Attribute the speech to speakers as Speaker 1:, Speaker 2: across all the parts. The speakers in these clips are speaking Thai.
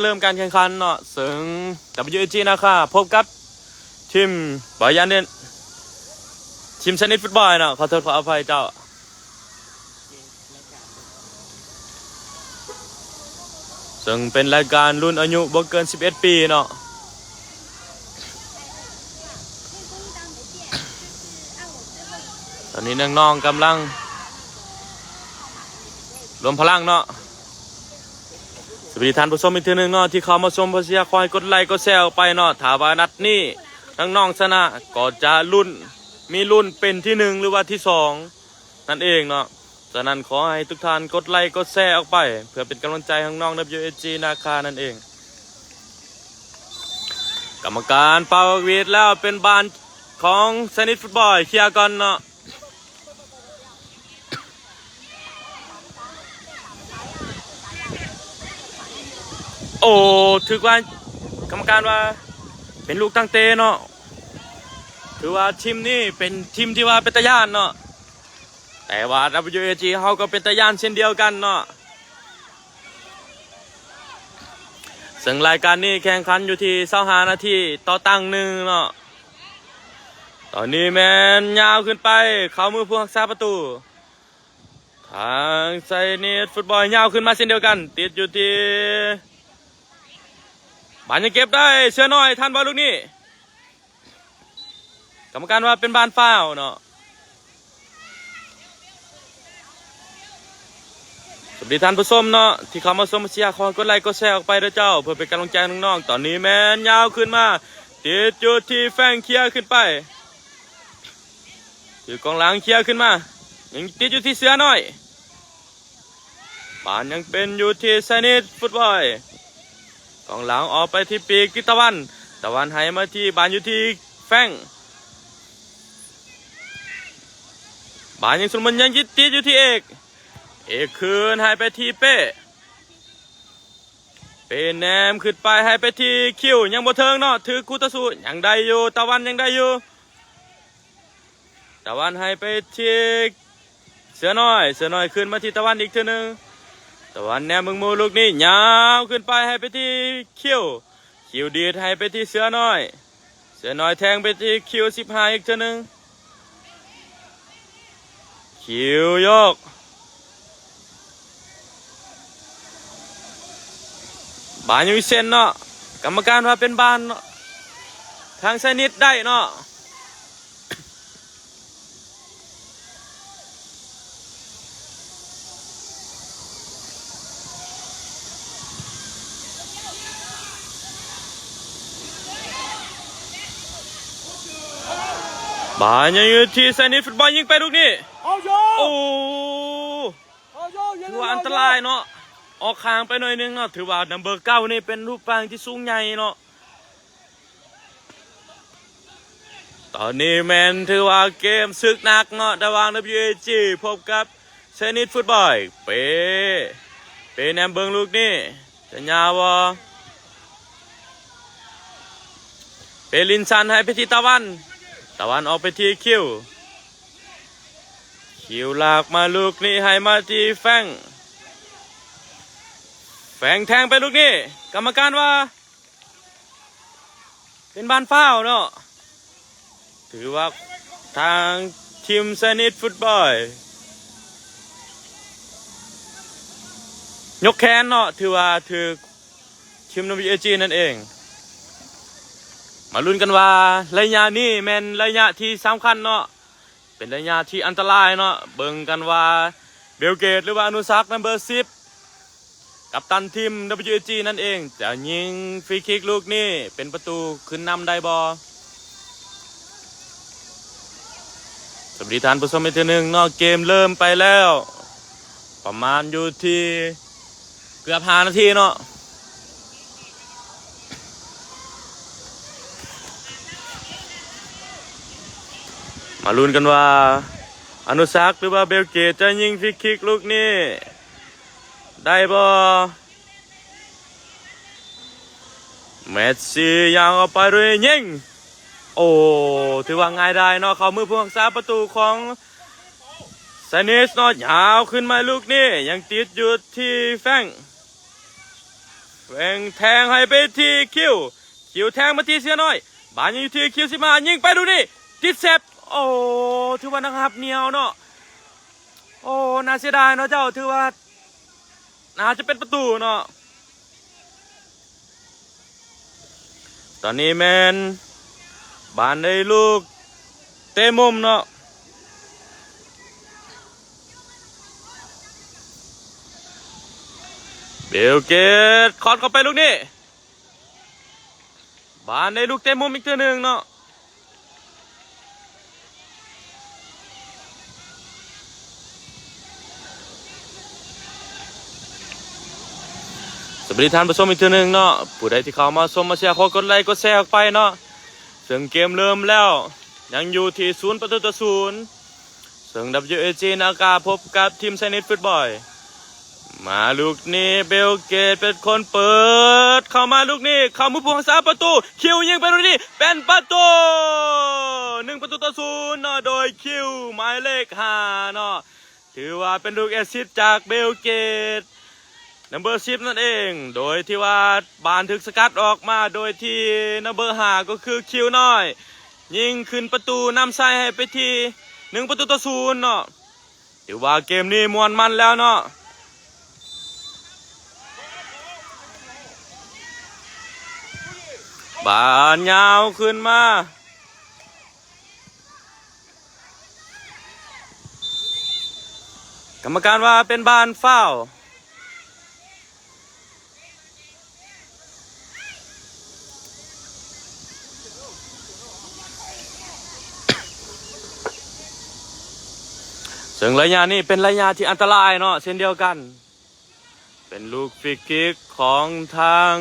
Speaker 1: เริ่มการแข่งขันเนาะซึ่ง WG นะคะพบกับทีมบายันเดนทีมชนิดฟุตบอลเนาะขอโทษขออภัยเจ้าซึ่งเป็นรายการรุ่นอายุบ่เกิน11ปีเนาะตอนนี้น้องๆกำลังรวมพลังเนาะสวัสดีท่านผู้ชมอีกทีนึงเนาะที่เข้ามาชมเชียร์คอยกดไลค์กดแชร์ไปเนาะถ้าว่านัดนี้น้องๆชนะก็จะมีรุ่นเป็นที่1หรือว่าที่2นั่นเองเนาะฉะนั้นขอให้ทุกท่านกดไลค์กดแชร์ออกไปเพื่อเป็นกำลังใจให้น้อง WG นาคานั่นเองกรรมการเป่าวีดแล้วเป็นบานของชนิดฟุตบอลเคลียร์ก่อนเนาะโอ้ถือว่ากรรมการว่าเป็นลูกตั้งเตะเนาะถือว่าทีมนี้เป็นทีมที่ว่าเป็นตะย่านเนาะแต่ว่า WG เขาก็เป็นตะย่านเช่นเดียวกันเนาะซึ่งรายการนี้แข่งขันอยู่ที่25 นาทีต่อตั้ง1เนาะตอนนี้แมนยาวขึ้นไปเข้ามือผู้รักษาประตูทางไซนิดฟุตบอลยาวขึ้นมาเช่นเดียวกันติดอยู่ที่บานยังเก็บได้เชื่อหน่อยท่านบอลลูกนี้กรรมการว่าเป็นบานฟาวล์เนาะสวัสดีท่านผู้ชมเนาะที่เข้ามาชมเชียร์ขอกดไลค์กดแชร์ออกไปด้วยเจ้าเพื่อเป็นกำลังใจน้องๆตอนนี้แมนยาวขึ้นมาติดอยู่ที่แฟงเคลียร์ขึ้นไปถือกองหลังเคลียร์ขึ้นมายังติดอยู่ที่เสือหน่อยบานยังเป็นอยู่ที่ไซนิดฟุตบอลกองหลังออกไปที่ปีกตะวันให้มาที่บานอยู่ที่แฟงบานยังสมบูรณ์ยังยึดติดอยู่ที่เอกคืนให้ไปที่เป้แนมขึ้นไปให้ไปที่คิวยังบ่เทิงเนาะถือคูตะสุยังได้อยู่ตะวันยังได้อยู่ตะวันให้ไปที่เสือน้อยขึ้นมาที่ตะวันอีกทีนึงตะวันแนมมึงมูลูกนี้ยาวขึ้นไปให้ไปที่คิวดีดให้ไปที่เสือน้อยแทงไปที่คิว15อีกทีนึงคิวยกบานอยู่เส้นเนาะกรรมการว่าเป็นบานเนาะทางไซนิดได้เนาะบานยังอยู่ที่ไซนิดฟุตบอลยิงไปลูกนี้โอ้ถือว่าอันตรายเนาะออกข้างไปหน่อยนึงเนาะถือว่านัมเบอร์9นี่เป็นรูปร่างที่สูงใหญ่เนาะตอนนี้แมนถือว่าเกมศึกหนักเนาะระหว่าง WG พบกับชนิดฟุตบอลเปแนมเบิงลูกนี่จะยาวเปลินซันให้ไปที่ตะวันออกไปที่คิวลากมาลูกนี้ให้มาที่แฟงแทงไปลูกนี้กรรมการว่าเป็นบานฟาวล์เนาะถือว่าทางทีมชนิดฟุตบอลยกแขนเนาะถือว่าถือทีม WG นั่นเองมาลุ้นกันว่าระยะนี้แม่นระยะที่สำคัญเนาะเป็นระยะที่อันตรายเนาะเบิ่งกันว่าเบลเกตหรือว่าอนุสักนัมเบอร์10กัปตันทีม WG นั่นเองจะยิงฟรีคิกลูกนี้เป็นประตูขึ้นนำได้บอสวัสดีท่านผู้ชมอีกทีนึงเนาะเกมเริ่มไปแล้วประมาณอยู่ที่เกือบ5 นาทีเนาะมาลุ้นกันว่าอนุสักหรือว่าเบลเกตจะยิงฟรีคิกลูกนี้ได้บ่เมสซี่ยาวออกไปเลยยิงโอ้ถือว่าง่ายได้เนาะเข้ามือผู้รักษาประตูของไซนิสเนาะยาวขึ้นมาลูกนี้ยังติดอยู่ที่แฟง แหวงแทงให้ไปที่คิวแทงมาที่เสือน้อยบานยังอยู่ที่คิวสิมายิงไปดูนี่ติดเซฟโอ้ถือว่านะครับเหนียวเนาะโอ้น่าเสียดายเนาะเจ้าถือว่าน่าจะเป็นประตูเนาะตอนนี้แมนบานได้ลูกเตะมุมเนาะเบลเกตคอดเข้าไปลูกนี้บานได้ลูกเตะมุมอีกทีหนึ่งเนาะสวัสดีท่านผู้ชมอีกทีหนึ่งเนาะผู้ใดที่เข้ามาชมมาเชียร์ขอกดไลค์กดแชร์ออกไปเนาะซึ่งเกมเริ่มแล้วยังอยู่ที่0-0ซึ่ง WAG นากาพบกับทีมไซนิตฟุตบอลมาลูกนี้เบลเกตเป็นคนเปิดเข้ามาลูกนี้เข้ามุมผู้รักษาประตูคิวยิงไปลูกนี้เป็นประตู1-0เนาะโดยคิวหมายเลข5เนาะถือว่าเป็นลูกแอสซิสต์จากเบลเกตนัมเบอร์10นั่นเองโดยที่ว่าบานถึกสกัดออกมาโดยที่นัมเบอร์5ก็คือคิวน้อยยิงขึ้นประตูนำไซให้ไปที่1-0เนาะถือว่าเกมนี้มวนมันแล้วเนาะบานยาวขึ้นมากรรมการว่าเป็นบานฟาวล์ซึ่งระยะนี้เป็นระยะที่อันตรายเนาะเช่นเดียวกันเป็นลูกฟรีคิกของทาง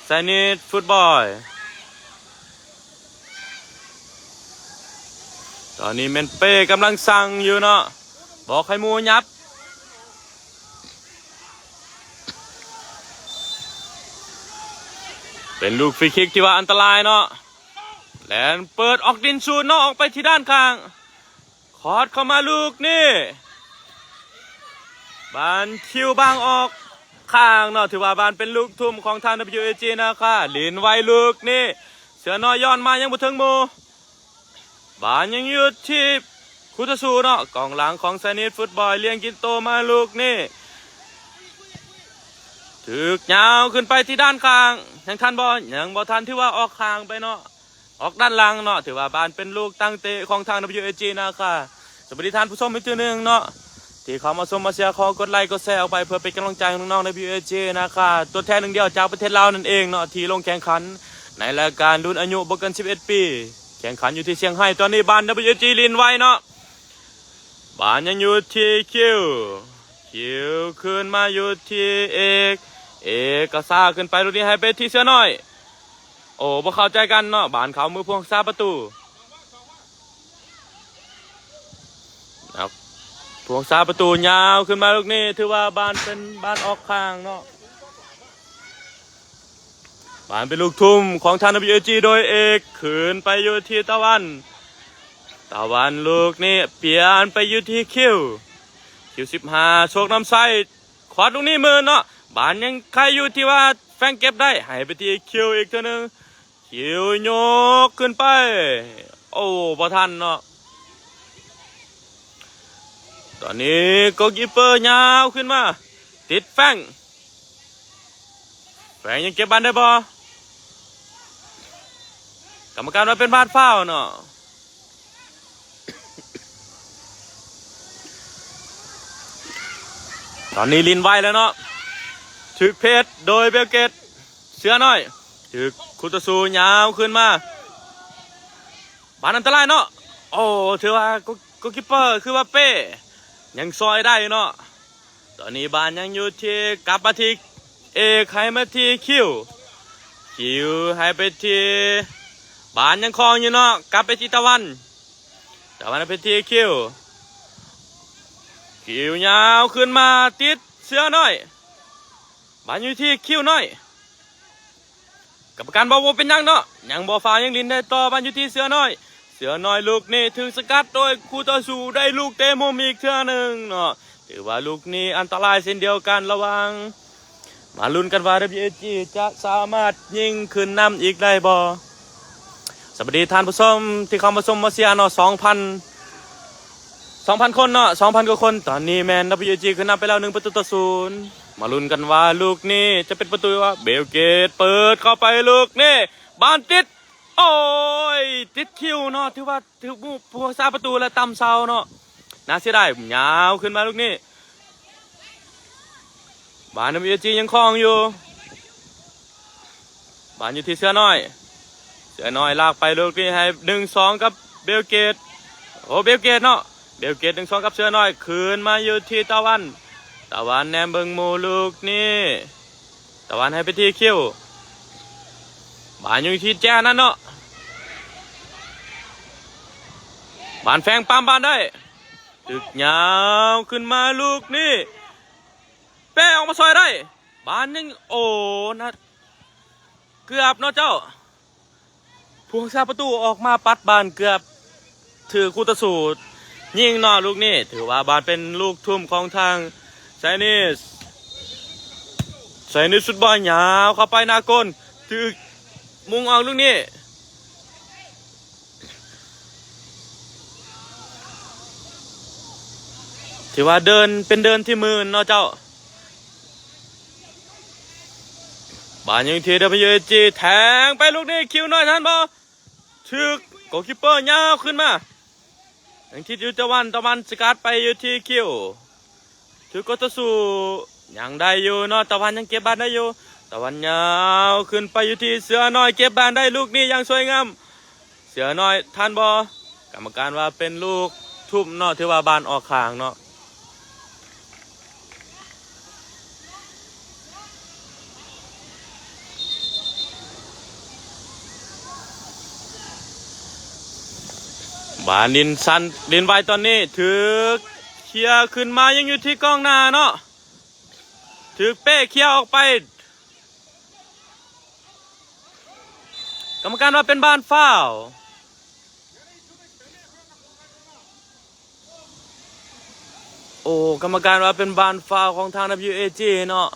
Speaker 1: ไซนิตฟุตบอลตอนนี้เมนเป้กำลังสั่งอยู่เนาะบอกให้มูยับเป็นลูกฟรีคิกที่ว่าอันตรายเนาะแลนเปิดออกดินชูนเนาะออกไปที่ด้านข้างคอร์ดเข้ามาลูกนี่บานคิวบางออกข้างเนาะถือว่าบานเป็นลูกทุ่มของทาง WAG นะคะลินไว้ลูกนี่เสือน้อยย้อนมายังบ่ถึงโมบานยังอยู่ที่คุตสูเนาะกองหลังของไซนิตฟุตบอลเลี้ยงกินโตมาลูกนี่ถึกยาวขึ้นไปที่ด้านข้างยังทันบอลยังบ่ทันที่ว่าออกข้างไปเนาะออกด้านหลังเนาะถือว่าบานเป็นลูกตั้งเตะของทาง WAG นะคะสวัสดีท่านผู้ชมอีกทีหนึ่งเนาะที่เขามาชมมาเชียร์ขอกดไลค์กดแชร์ออกไปเพื่อเป็นกำลังใจน้องๆใน WAG นะคะตัวแทนหนึ่งเดียวจากประเทศลาวนั่นเองเนาะที่ลงแข่งขันในรายการรุ่นอายุบ่เกิน11 ปีแข่งขันอยู่ที่เชียงไฮ้ตอนนี้บาน WAG ลินไว้เนาะบานยังอยู่ที่คิวขึ้นมาอยู่ที่เอกก็ซ่าขึ้นไปลูกนี้ให้ไปที่เสือน้อยโอ้บ่เข้าใจกันเนาะบานเขามือพวงซาประตูครับพวงซาประตูยาวขึ้นมาลูกนี้ถือว่าบานเป็นบานออกข้างเนาะบานเป็นลูกทุ่มของทาง WAG โดยเอกขึ้นไปอยู่ที่ตะวันลูกนี่เปลี่ยนไปอยู่ที่คิว15โชคน้ำไส้ขวาตรงนี้มือเนาะบานยังใครอยู่ที่ว่าแฟงเก็บได้ให้ไปที่คิวอีกเท่านึงคิวยกขึ้นไปโอ้บ่ทันเนาะตอนนี้โกลคีปเปอร์ยาวขึ้นมาติดแฟงยังเก็บบอลได้บ่กรรมการว่าเป็นบาดฟาวล์เนาะตอนนี้ลินไว้แล้วเนาะถึกเพชรโดยเบลเกตเสือน้อยถึกคุตสูยาวขึ้นมาบานอันตรายเนาะโอ้ถือว่าโกลคีปเปอร์คือว่าเป้ยังซอยได้เนาะตอนนี้บานยังอยู่ที่กลับมาที่เอกให้มาที่คิวให้ไปที่บานยังคลองอยู่เนาะกลับไปที่ตะวันไปที่คิวยาวขึ้นมาติดเสือน้อยบานอยู่ที่คิวน้อยกรรมการบอกว่าเป็นยังเนาะยังบอฟ้ายังลินได้ต่อบานอยู่ที่เสือน้อยลูกนี่ถึงสกัดโดยคู่ต่อสู้ได้ลูกเตะมุมอีกเทื่อหนึ่งเนาะถือว่าลูกนี้อันตรายเช่นเดียวกันระวัง มาลุ้นกันว่า WAG จะสามารถยิงขึ้นนำอีกได้บ่สวัสดีท่านผู้ชมที่เข้ามาชมมาเชียร์เนาะ2,000 คนเนาะ2,000 กว่าคนตอนนี้แมน WAG ขึ้นนำไปแล้ว1-0มาลุ้นกันว่าลูกนี้จะเป็นประตูว่าเบลเกตเปิดเข้าไปลูกนี่บานติดโอ้ยติดคิวเนาะถือว่าผู้รักษาประตูและตำเสาเนาะน่าเสียดายยาวขึ้นมาลูกนี้บาน WAG ยังคล้องอยู่บานอยู่ที่เสือน้อยลากไปลูกนี้ให้1-2กับเบลเกตโอ้เบลเกตเนาะเบลเกต1-2กับเสือน้อยคืนมาอยู่ที่ตะวันแนมเบิงมูลูกนี่ตะวันให้ไปที่คิวบานอยู่ที่แจ้นั่นเนาะบานแฝงปั๊มบานได้ตึกยาวขึ้นมาลูกนี่เป้ออกมาซอยได้บานยังโอ้นะเกือบเนาะเจ้าผู้รักษาประตูออกมาปัดบานเกือบถือคู่ต่อสู้ยิงเนาะลูกนี่ถือว่าบานเป็นลูกทุ่มของทางไซนิสสุดบอลยาวเข้าไปหน้าก้นถือมุงออกลูกนี้ถือว่าเดินที่มือเนาะเจ้าบานยังทีWAGแทงไปลูกนี้คิวหน่อยท่านบอถือโกลคีปเปอร์ยาวขึ้นมาอย่างที่อยู่ตะวันสกัดไปอยู่ที่คิวถือก็ต่อสู้ยังได้อยู่เนาะตะวันยังเก็บบานได้อยู่ตะวันยาวขึ้นไปอยู่ที่เสือน้อยเก็บบานได้ลูกนี้ยังสวยงามเสือน้อยท่านบอกรรมการว่าเป็นลูกทุ่มเนาะถือว่าบานออกข้างเนาะบานดินไวตอนนี้ถือเคลียร์ขึ้นมายังอยู่ที่กองหน้าเนาะถือเป้เคลียร์ออกไปกรรมการว่าเป็นบานฟาวล์โอ้กรรมการว่าเป็นบานฟาวล์ของทาง WAG เนาะ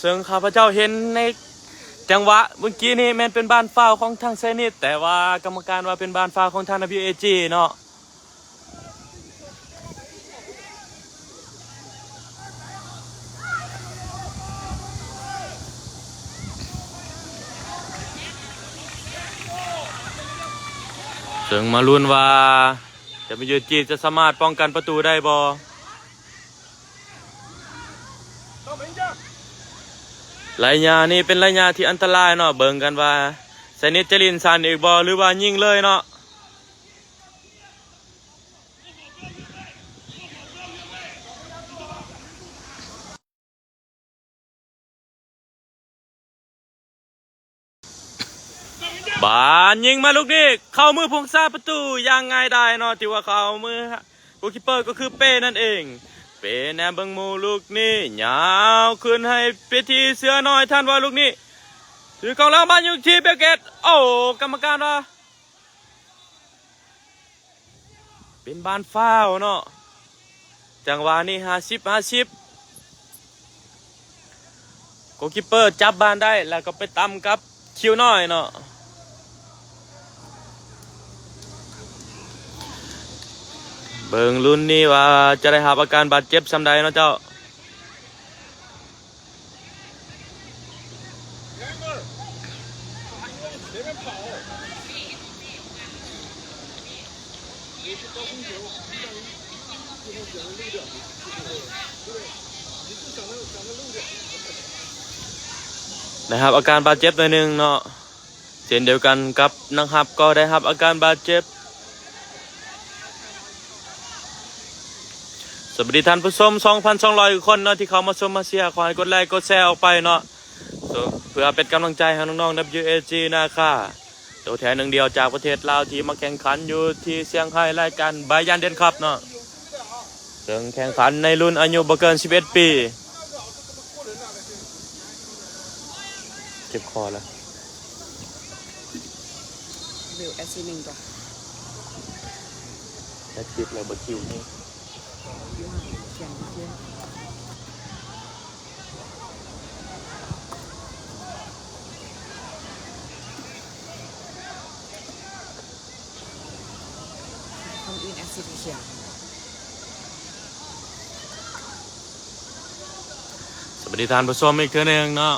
Speaker 1: ซึ่งข้าพเจ้าเห็นในจังหวะเมื่อกี้นี่แม่นเป็นบานฟาวล์ของทางไซนิสแต่ว่ากรรมการว่าเป็นบานฟาวล์ของทาง WAG เนาะซึ่งมาลุ้นว่า WAG จะสามารถป้องกันประตูได้บ่ระยะนี้เป็นระยะที่อันตรายเนาะเบิ่งกันว่าไซนิสจะลินซันอีกบ่หรือว่ายิงเลยเนาะบานยิงมาลูกนี้เข้ามือพงษาประตูยังไงได้เนาะที่ว่าเข้ามือโกลคีปเปอร์ก็คือเป้นั่นเองเป้แนมเบิงมูลูกนี้ยาวขึ้นให้ไปที่เสือน้อยท่านว่าลูกนี้ถือกองหลังบ้านอยู่ที่เบลเกตโอ้กรรมการว่าเป็นบานฟาวล์เนาะจังหวะนี้50โกลคีปเปอร์จับบานได้แล้วก็ไปตำกับคิวน้อยเนาะเบิ่งรุ่นนี้ว่าจะได้รับอาการบาดเจ็บซ้ำใดเนาะเจ้านะครับอาการบาดเจ็บหน่อยนึงเนาะเช่นเดียวกันกับนักฮับก็ได้รับอาการบาดเจ็บสวัสดีท่านผู้ชม 2,200 คนเนาะที่เขามาชมมาเชียร์ขอให้กดไลค์กดแชร์ออกไปเนาะเพื่อเป็นกำลังใจให้น้องๆ WAG นะคะตัวแทนหนึ่งเดียวจากประเทศลาวที่มาแข่งขันอยู่ที่เซี่ยงไฮ้รายการบายันเดนคัพเนาะซึ่งแข่งขันในรุ่นอายุบ่เกิน11 ปีเจ็บคอแล้ว
Speaker 2: เบลSC1ตัว
Speaker 1: และคิดเลยบคิวนี่
Speaker 2: เขียน exhibition
Speaker 1: สวัสดีท่านผู้ชมอีกเทื่อนึงเนาะ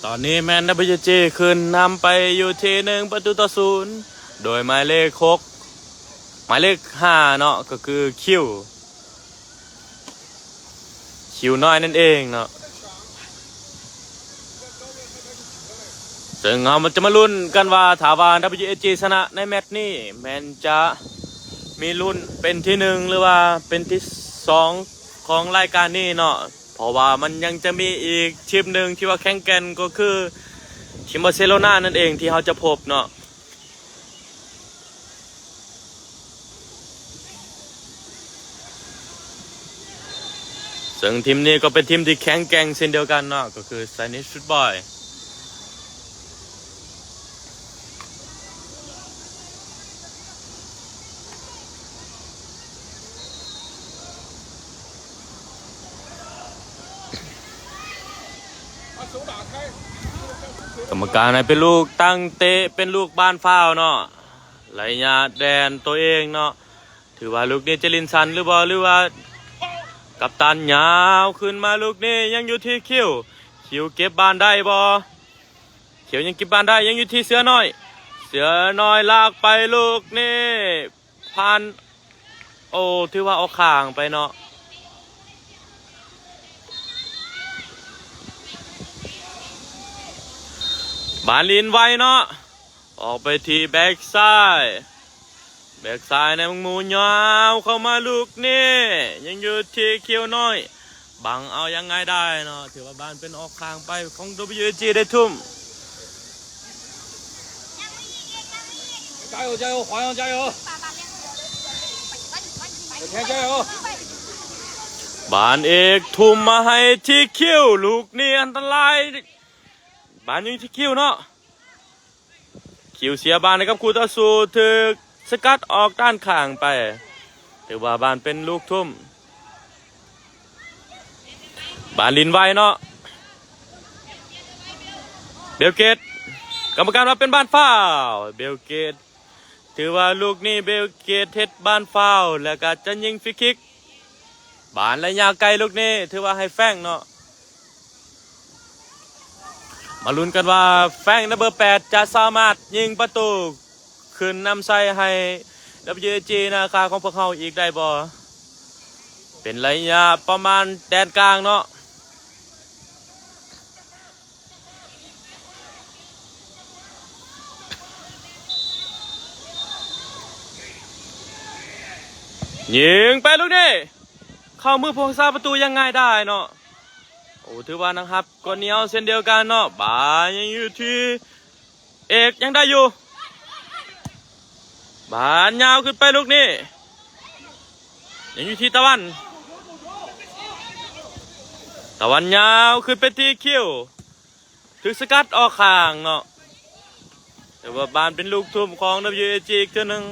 Speaker 1: ตอนนี้แมน WG ขึ้นนำไปอยู่ที่1-0โดยหมายเลข6หมายเลข5เนาะก็คือคิวน้อยนั่นเองเนาะซึ่งเรามันจะมาลุ้นกันว่าถาวร WG ชนะในแมตช์นี้แมนจะมีลุ้นเป็นที่1หรือว่าเป็นที่2ของรายการนี้เนาะเพราะว่ามันยังจะมีอีกทีมหนึ่งที่ว่าแข่งกันก็คือทีมบาร์เซโลนานั่นเองที่เราจะพบเนาะซึ่งทีมนี้ก็เป็นทีมที่แข็งแกร่งเช่นเดียวกันเนาะก็คือไซนิชฟุตบอลกรรมการให้เป็นลูกตั้งเตะเป็นลูกบ้านฟ้าวเนาะไหลยาแดนตัวเองเนาะถือว่าลูกนี้จะลินซันหรือว่ากัปตันยาวขึ้นมาลูกนี้ยังอยู่ที่คิวเก็บบ้านได้บ่เขียวยังเก็บบ้านได้ยังอยู่ที่เสือน้อยลากไปลูกนี้ผ่านโอ้ถือว่าเอาข่างไปเนาะบาลินไวเนาะออกไปที่แบ็กซ้ายในมึงมูยาวเข้ามาลูกนี่ยังอยู่ที่เขียวน้อยบังเอายังไงได้เนาะถือว่าบานเป็นออกข้างไปของ WG ได้ทุ่ม
Speaker 3: 加油加油，华阳加油！小田加油！
Speaker 1: บานเอกทุ่มมาให้ที่คิวลูกนี่อันตรายบานยังที่คิวเนาะคิวเสียบานนะครับครูต่อสู้ถึกสกัดออกด้านข้างไปถือว่าบานเป็นลูกทุ่มบานลินไวเนาะเบลเกตกรรมการว่าเป็นบ้านฟาวเบลเกตถือว่าลูกนี้เบลเกตเฮ็ดบ้านฟาวแล้วก็จะยิงฟรีคิกบานระยะไกลลูกนี้ถือว่าให้แฟงเนาะมาลุ้นกันว่าแฟงนัมเบอร์8จะสามารถยิงประตูขึ้นนำใส่ให้ WG นะครับของพวกเขาอีกได้บ่เป็นระยะประมาณแดนกลางเนาะยิงไปลูกนี้เข้ามือพวกซาประตูยังไงได้เนาะโอ้ถือว่านะครับก็เหนียวเส้นเดียวกันเนาะบายังอยู่ที่เอกยังได้อยู่บานยาวขึ้นไปลูกนี้ยังอยู่ที่ตะวันยาวขึ้นไปที่คิวถึงสกัดออกข้างเนาะแต่ว่าบานเป็นลูกทุ่มของ WG อีกเท่านึง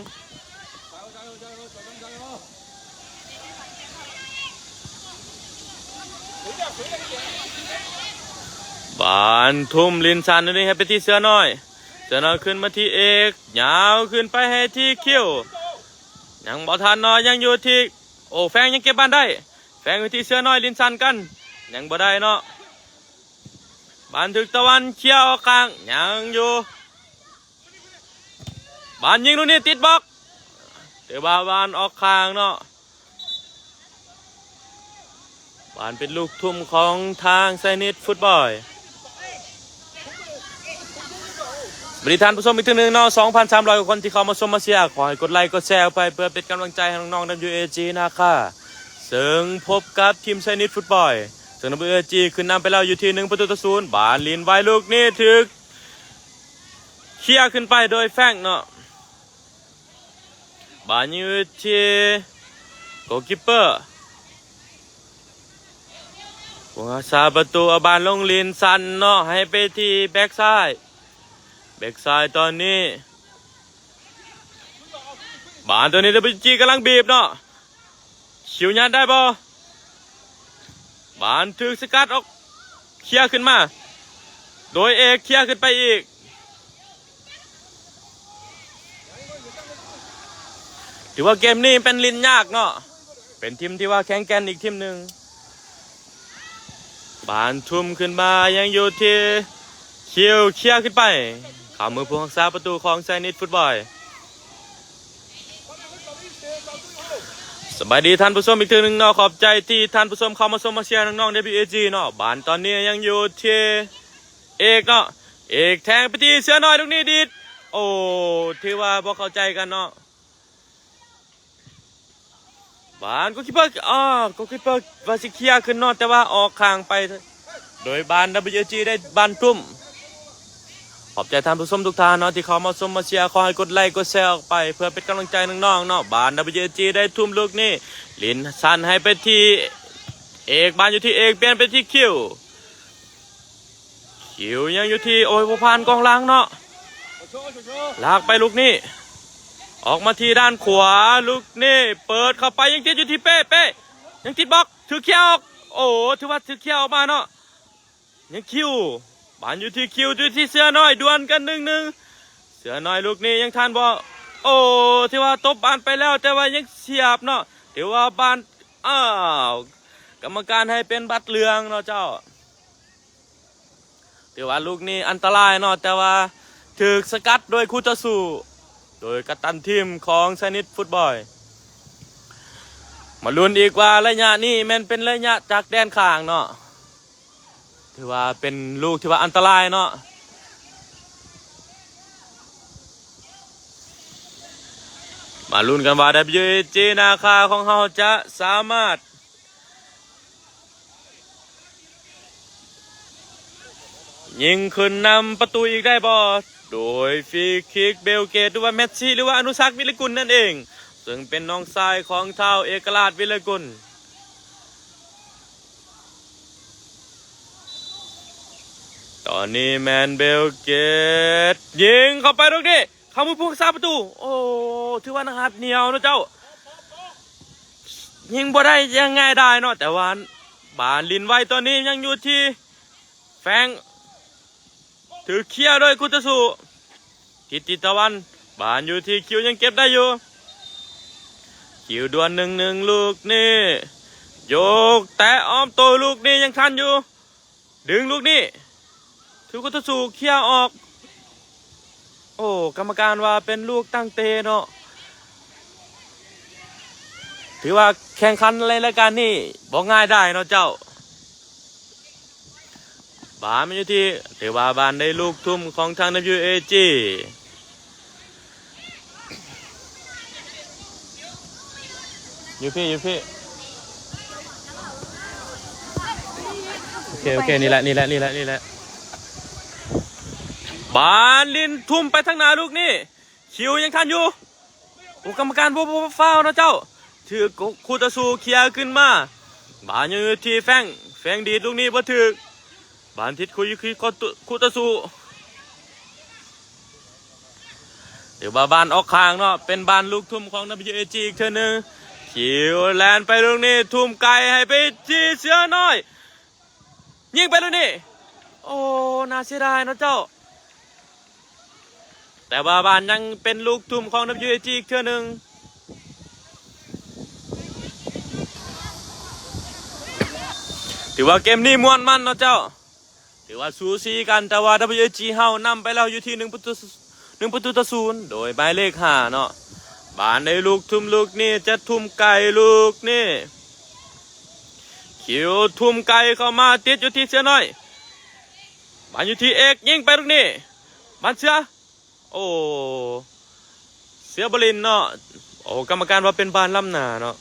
Speaker 1: บานทุ่มลินซันนี่ให้ไปที่เสือน้อยขึ้นมาที่เอกยาวขึ้นไปให้ที่คิวยังบอทันน้อยยังอยู่ที่โอ้แฟงยังเก็บบ้านได้แฟงอยู่ที่เสือน้อยลินซันกันยังบ่ได้เนาะบานถึกตะวันเขียวกลางยังอยู่บานยิงลูกนี้ติดบล็อกเดี๋ยวบานออกข้างเนาะบานเป็นลูกทุ่มของทางไซนิดฟุตบอลบริธานผู้ชมอีกทีหนึ่งเนาะ 2,300 กว่าคนที่เข้ามาชมมาเชียร์ขอให้กดไลค์กดแชร์ไปเพื่อเป็นกำลังใจให้น้องๆ WG นะคะซึ่งพบกับทีมไซนิดฟุตบอลซึ่ง WG ขึ้นนำไปแล้วอยู่ที่1-0บานลินไวลูกนี้ถึกเคลียร์ขึ้นไปโดยแฟงเนาะบานอยู่ที่โกลคีปเปอร์วงศาประตูบานลงลินซันเนาะให้ไปที่แบ็กซ้ายตอนนี้บานตัวนี้WGกำลังบีบเนาะคิวยัดได้บ่บานถึกสกัดออกเคลียร์ขึ้นมาโดยเอกเคลียร์ขึ้นไปอีก ถือว่าเกมนี้เป็นลิ้นยากเนาะเป็นทีมที่ว่าแข็งแกร่งอีกทีมหนึ่งบานทุ่มขึ้นมายังอยู่ที่คิวเคลียร์ขึ้นไปขามือผู้รักษาประตูของไซนิดฟุตบอลสบายดีท่านผู้ชมอีกทีหนึ่งเนาะขอบใจที่ท่านผู้ชมเข้ามาชมมาเชียร์น้องๆ WAG เนาะบานตอนนี้ยังอยู่ที่เอกเนาะเอกแทงไปที่เสือน้อยตรงนี้ดีดโอ้ที่ว่าพอเข้าใจกันเนาะบานก็คิดว่าก็คิดว่าวาสิเคลียร์ขึ้นเนาะแต่ว่าออกข้างไปโดยบาน WAG ได้บานทุ่มขอบใจท่านผู้ชมทุกท่านเนาะที่เขามาชมมาเชียร์ขอให้กดไลค์กดแชร์ออกไปเพื่อเป็นกำลังใจน้องๆเนาะบาน WAG ได้ทุ่มลูกนี่ลินสั้นให้ไปที่เอกบานอยู่ที่เอกเปลี่ยนไปที่คิวยังอยู่ที่โอ้ยผู้พานกองหลังเนาะลากไปลูกนี่ออกมาที่ด้านขวาลูกนี่เปิดเข้าไปยังติดอยู่ที่เป้ยังติดบล็อกถือเขี้ยวโอ้ถือว่าถือเขี้ยวออกมาเนาะยังคิวบานอยู่ที่คิวอยู่ที่เสือน้อยดวลกัน1-1เสือน้อยลูกนี้ยังทันบ่โอ้ที่ว่าตบบานไปแล้วแต่ว่ายังเสียบเนาะถือว่าบานกรรมการให้เป็นบัตรเหลืองเนาะเจ้าถือว่าลูกนี้อันตรายเนาะแต่ว่าถูกสกัดโดยคู่ต่อสู้โดยกัปตันทีมของไซนิดฟุตบอลมาลุ้นอีกว่าระยะนี้มันเป็นระยะจากแดนข้างเนาะถือว่าเป็นลูกที่ว่าอันตรายเนาะมาลุ้นกันว่า WAG นาคาของเขาจะสามารถยิงขึ้นนำประตูอีกได้บ่โดยฟรีคิกเบลเกตหรือว่าเมสซี่หรือว่าอนุสักวิลกุลนั่นเองซึ่งเป็นน้องชายของเท้าเอกราชวิลกุลตอนนี้แมนเบลเกตยิงเข้าไปตรงนี้เข้ามือผู้รักษาประตูโอ้ถือว่านะครับเหนียวนะเจ้ายิงบ่ได้ยังไงได้เนาะแต่ว่าบานลินไว้ตอนนี้ยังอยู่ที่แฟงถือเคี้ยวโดยคุตสุทิตวันบานอยู่ที่คิวยังเก็บได้อยู่คิวดวล1-1ลูกนี่โยกแต่อ้อมตัวลูกนี่ยังทันอยู่ดึงลูกนี่ถือคุตสุเคี้ยวออกโอ้กรรมการว่าเป็นลูกตั้งเตะเนาะถือว่าแข่งขันในรายการนี้บอกง่ายได้เนาะเจ้าบานมันอยู่ที่ถือว่าบานได้ลูกทุ่มของทาง WAG อยู่พี่โอเคนี่แหละบานลินทุ่มไปทางหน้าลูกนี่คิวยังทันอยู่โอ้กรรมการบ่ฟาวนะเจ้าถือคู่ต่อสู้เคลียร์ขึ้นมาบานอยู่ที่แฟงดีดลูกนี้บ่ถึกบานทิศคู่ต่อสู้เดี๋ยวบานออกข้างเนาะเป็นบานลูกทุ่มของ WAG อีกเท่านึงคิวแลนไปลูกนี้ทุ่มไกลให้ไปที่เสือน้อยยิงไปลูกนี้โอ้น่าเสียดายเนาะเจ้าแต่ว่าบานยังเป็นลูกทุ่มของ WAG อีกเท่านึงถือว่าเกมนี้ม่วนมันเนาะเจ้าถือว่าสูสีกันแต่ว่า WAG เฮานำไปแล้วอยู่ที่1 ประตูต่อ 0โดยหมายเลข5เนาะบานในลูกทุ่มลูกนี่จะทุ่มไก่ลูกนี่คิวทุ่มไก่เข้ามาติดอยู่ที่เสือน้อยบานอยู่ที่เอกยิงไปลูกนี่บานเสือโอ้เสือบรินเนาะโอ้กรรมการว่าเป็นบานล้ำหนาเนาะ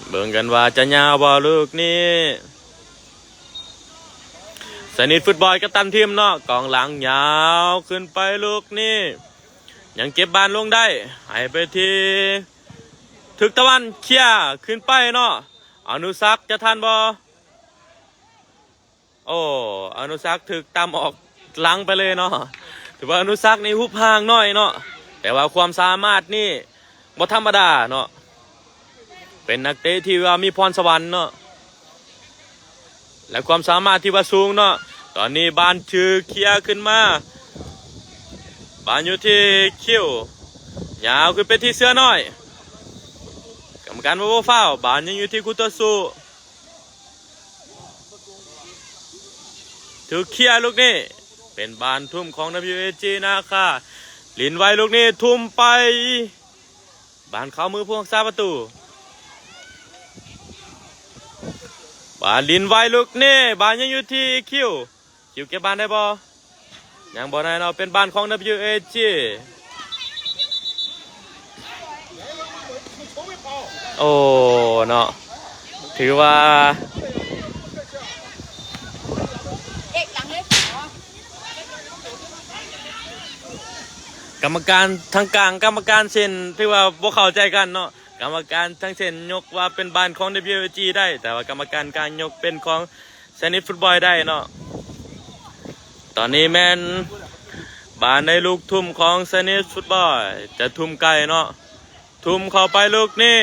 Speaker 1: เบิ่งกันว่าจะยาวบ่ลูกนี่สนิทฟุตบอลก็ตันทีมเนาะกองหลังยาวขึ้นไปลูกนี่ยังเก็บบานลงได้ให้ไปที่ถึกตะวันเคี่ยขึ้นไปเนาะอนุสักจะทันบ่โอ้อนุสักถึกตามออกหลังไปเลยเนาะถือว่าอนุสักนี่หุบห่างน้อยเนาะแต่ว่าความสามารถนี่บ่ธรรมดาเนาะเป็นนักเตะที่ว่ามีพรสวรรค์เนาะและความสามารถที่ว่าสูงเนาะตอนนี้บานถือเคลียร์ขึ้นมา บานอยู่ที่คิวยาวขึ้นไปที่เสื้อน้อยกรรมการว่าฟาวล์บานยังอยู่ที่คุตสุถือเคลียร์ลูกนี้เป็นบานทุ่มของ WAG นะคะลินไว้ลูกนี้ทุ่มไปบานเข้ามือผู้รักษาประตูบานลินไว้ลูกนี้บานยังอยู่ที่คิวเก็บบานได้บ่ยังบ่ได้เนาะเป็นบานของ WAG โอ้เนาะถือว่ากรรมการทั้งกลางกรรมการเซ็นถือว่าบ่เข้าใจกันเนาะกรรมการทั้งเซ็นยกว่าเป็นบานของ WAG ได้แต่ว่ากรรมการกลางยกเป็นของเซนิตฟุตบอลได้เนาะตอนนี้แม่นบานในลูกทุ่มของเซนิตฟุตบอลจะทุ่มไกลเนาะทุ่มเข้าไปลูกนี่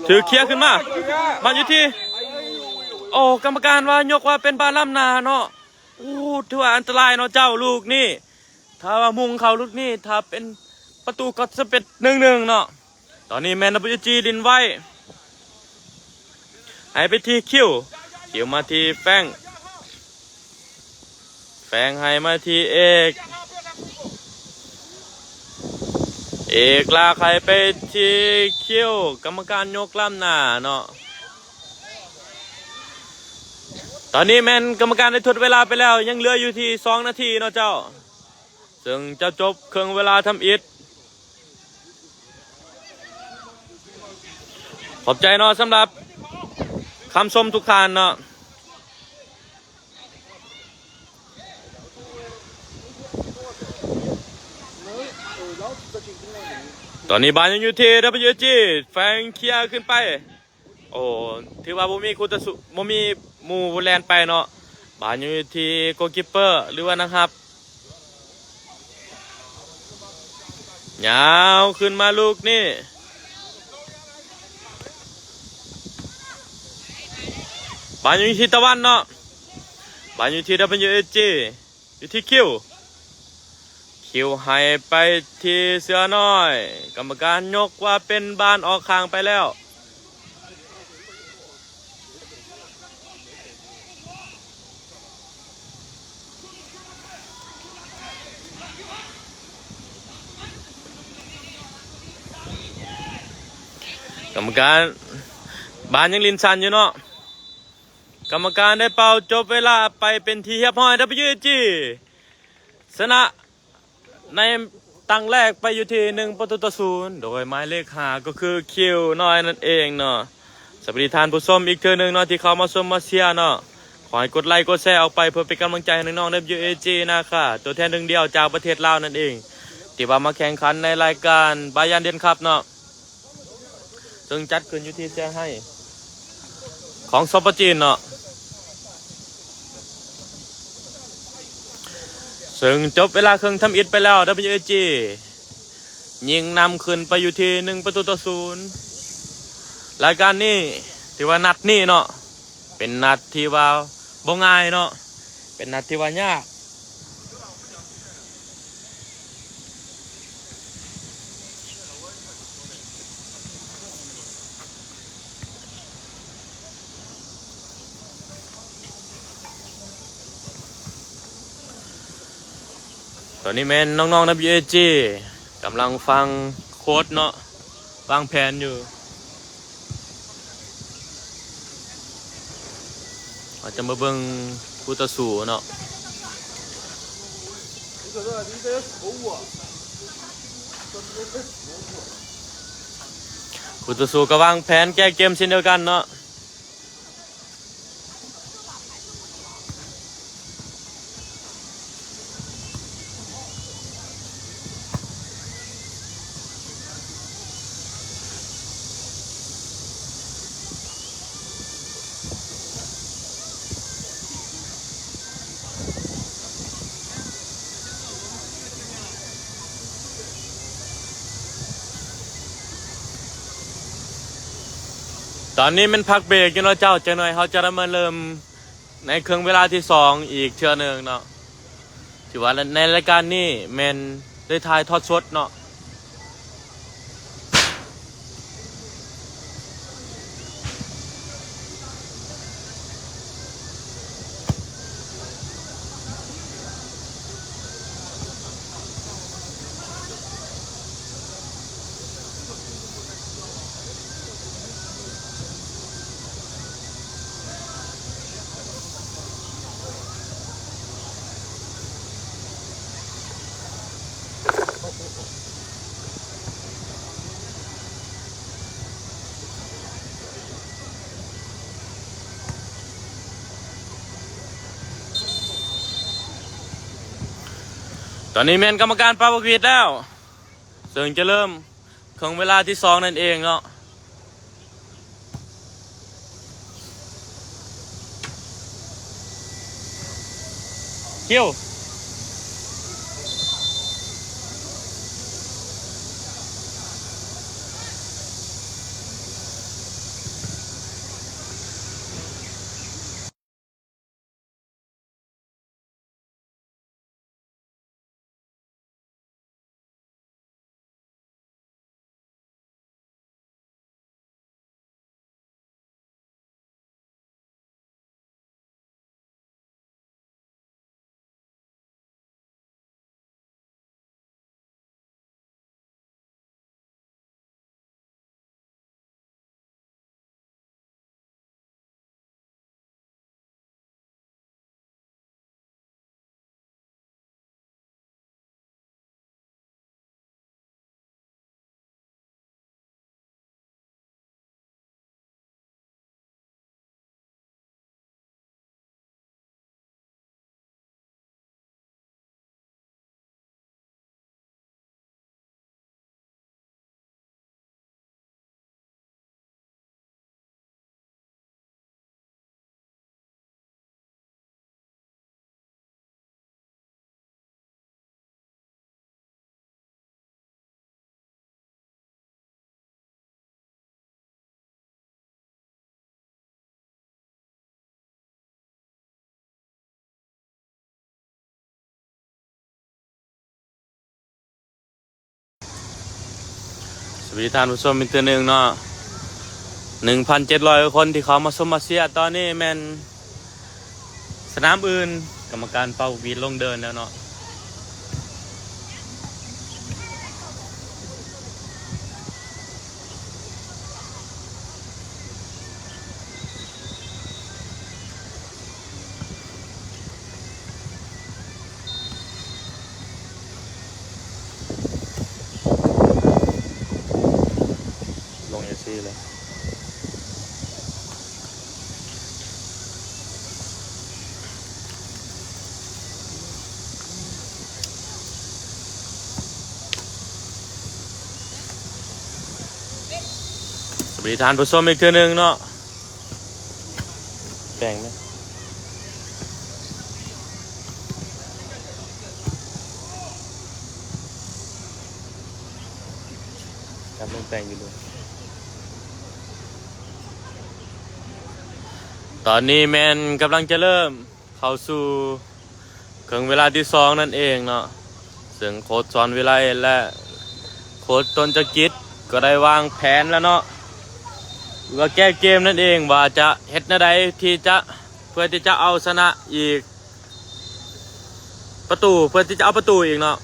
Speaker 1: ถือเคลียร์ขึ้นมาบานอยู่ที่โอ้กรรมการว่ายกว่าเป็นบานล้ำนาเนาะโอ้ถือว่าอันตรายเนาะเจ้าลูกนี่ถ้าว่ามุงเขาลูกนี่ถ้าเป็นประตูก็จะเป็น1-1เนาะตอนนี้แมน WG ลินไว้ให้ไปที่คิวมาที่แฟงให้มาที่เอกลากให้ไปที่คิวกรรมการยกล้ำหน้าเนาะตอนนี้แมนกรรมการได้ทดเวลาไปแล้วยังเหลืออยู่ที่2 นาทีเนาะเจ้าซึ่งจะจบครึ่งเวลาทำอิฐขอบใจเนาะสำหรับคำชมทุกท่านเนาะตอนนี้บานยังอยู่ที่ WG แฟงเคลียร์ขึ้นไปโอ้ถือว่าบ่มีคุตสุบ่มีหมู่แลนไปเนาะบานอยู่ที่โกลคีปเปอร์หรือว่านะครับยาวขึ้นมาลูกนี่บานอยู่ที่ตะวันเนาะบานอยู่ที่ WG อยู่ที่คิวให้ไปที่เสือน้อยกรรมการยกว่าเป็นบานออกข้างไปแล้วกรรมการบานยังลินชันอยู่เนาะกรรมการได้เป่าจบเวลาไปเป็นทีเรียบร้อย WG ชนะในตั้งแรกไปอยู่ที่1-0โดยหมายเลข5ก็คือคิวน้อยนั่นเองเนาะสวัสดีท่านผู้ชมอีกเทื่อนึงเนาะที่เข้ามาชมมาเชียร์เนาะขอให้กดไลค์กดแชร์ออกไปเพื่อเป็นกำลังใจให้น้องๆ WAG นะคะตัวแทน1 เดียวจากประเทศลาวนั่นเองที่ว่ามาแข่งขันในรายการบายันเดนคัพเนาะซึ่งจัดขึ้นอยู่ที่เซี่ยงไฮ้ของซอปจีนเนาะซึ่งจบเวลาครึ่งทำอิฐไปแล้ว WAG ยิงนำขึ้นไปอยู่ที่1-0รายการนี้ที่ว่านัดนี้เนาะเป็นนัดที่ว่าบ่ง่ายเนาะเป็นนัดที่ว่ายากตอนนี้แม่นน้องๆ WAG กำลังฟังโค้ชเนาะวางแผนอยู่อาจจะมาเบิ่งคู่ต่อสู้เนาะคู่ต่อสู้ก็วางแผนแก้เกมเช่นเดียวกันเนาะตอนนี้มันพักเบรกอยู่เนาะเจ้าจังหน่อยเขาจะมาเริ่มในครึ่งเวลาที่2อีกเทื่อนึงเนาะ ถือว่าในรายการนี้แมนได้ถ่ายทอดสดเนาะตอนนี้แมนกรรมการปาบกวิดแล้วซึ่งจะเริ่มของเวลาที่2นั่นเองเนาะเกี่ยวสวัสดีท่านผู้ชมอีกทีหนึ่งเนาะ 1,700 คนที่เขามาชมมาเชียร์ตอนนี้แมนสนามอื่นกรรมการเป่าวีดลงเดินแล้วเนาะลงเอซี่เลยสวัสดีท่านผู้ชมอีกทีหนึ่งเนาะแบ่งไหมครับลงแบ่งอยู่เลยตอนนี้แมนกำลังจะเริ่มเข้าสู่ครึ่งเวลาที่2นั่นเองเนาะซึ่งโค้ชสอนวิไลและโค้ชต้นจักริดก็ได้วางแผนแล้วเนาะว่าแก้เกมนั่นเองว่าจะเฮ็ดแนวใดที่จะเพื่อที่จะเอาชนะอีกประตูเพื่อที่จะเอาประตูอีกเนาะ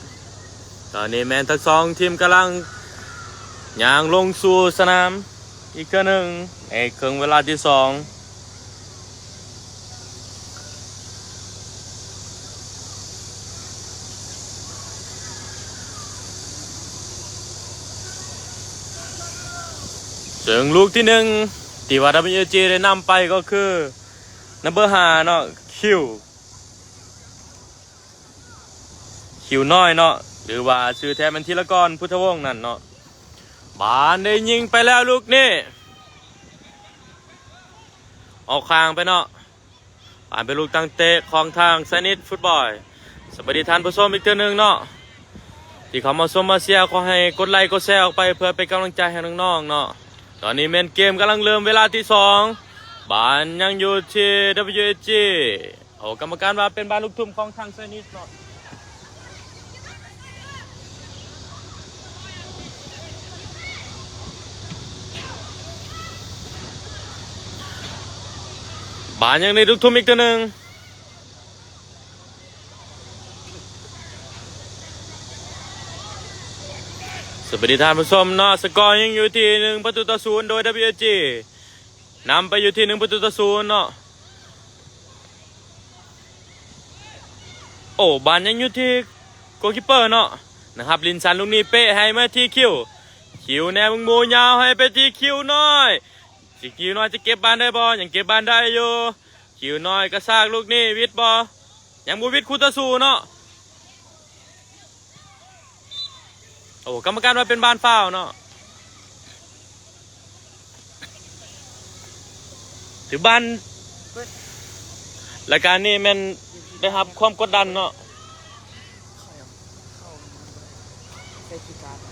Speaker 1: ตอนนี้แมนทั้งสองทีมกำลังย่างลงสู่สนามอีกครั้งหนึ่งในครึ่งเวลาที่2ซึ่งลูกที่1ที่ว่า WG ได้นำไปก็คือนัมเบอร์5เนาะคิวน้อยเนาะหรือว่าชื่อแท้มันธีรกรพุทธวงศ์นั่นเนาะบานได้ยิงไปแล้วลูกนี่ออกข้างไปเนาะผ่านไปลูกตั้งเตะของทางสนิทฟุตบอลสวัสดีท่านผู้ชมอีกเทื่อนึงเนาะที่เขามาชมมาเชียร์ขอให้กดไลค์กดแชร์ออกไปเพื่อเป็นกำลังใจให้น้องๆเนาะตอนนี้เมนเกมกำลังเริ่มเวลาที่2บานยังอยู่ที่ WG โอ้กรรมการว่าเป็นบานลูกทุ่มของทางสนิทเนาะ บานยังในลูกทุ่มอีกตัวหนึ่งสวัสดีท่านผู้ชมเนาะสกอร์ยังอยู่ที่1-0โดย WG นำไปอยู่ที่1-0เนาะโอ้บานยังอยู่ที่โกลคีปเปอร์เนาะนะครับลินซันลูกนี้เป๊ะให้มาที่คิวแนวมึงโมยาวให้ไปที่คิวน้อยคิวน้อยจะเก็บบานได้บ่ยังเก็บบานได้อยู่คิวน้อยก็ซากลูกนี้วิทย์บ่ยังบ่วิทย์คู่ต่อสู้เนาะโอ้กรรมการว่าเป็นบานฟาวเนาะถือบานรายการนี้แม่นได้รับความกดดันเนาะ
Speaker 2: เซฟิการ์ด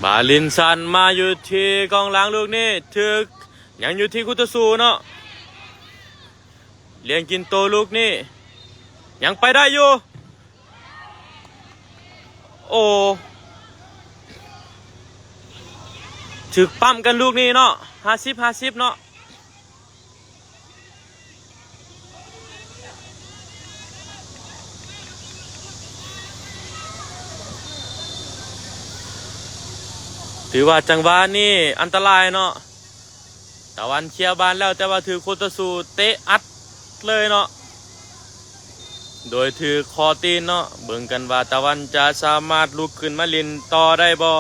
Speaker 1: บาลินซันมาอยู่ที่กองหลังลูกนี้ถึกยังอยู่ที่คุตสูเนาะเลี้ยงกินโตลูกนี้ยังไปได้อยู่โอ้ถึกปั้มกันลูกนี้เนาะ50-50เนาะถือว่าจังหวะนี้อันตรายเนาะตะวันเคลียร์บานแล้วแต่ว่าถือโคตรสูเตะอัดเลยเนาะโดยถือคอตีนเนาะเบิ่งกันว่าตะวันจะสามารถลุกขึ้นมาลินต่อได้บ่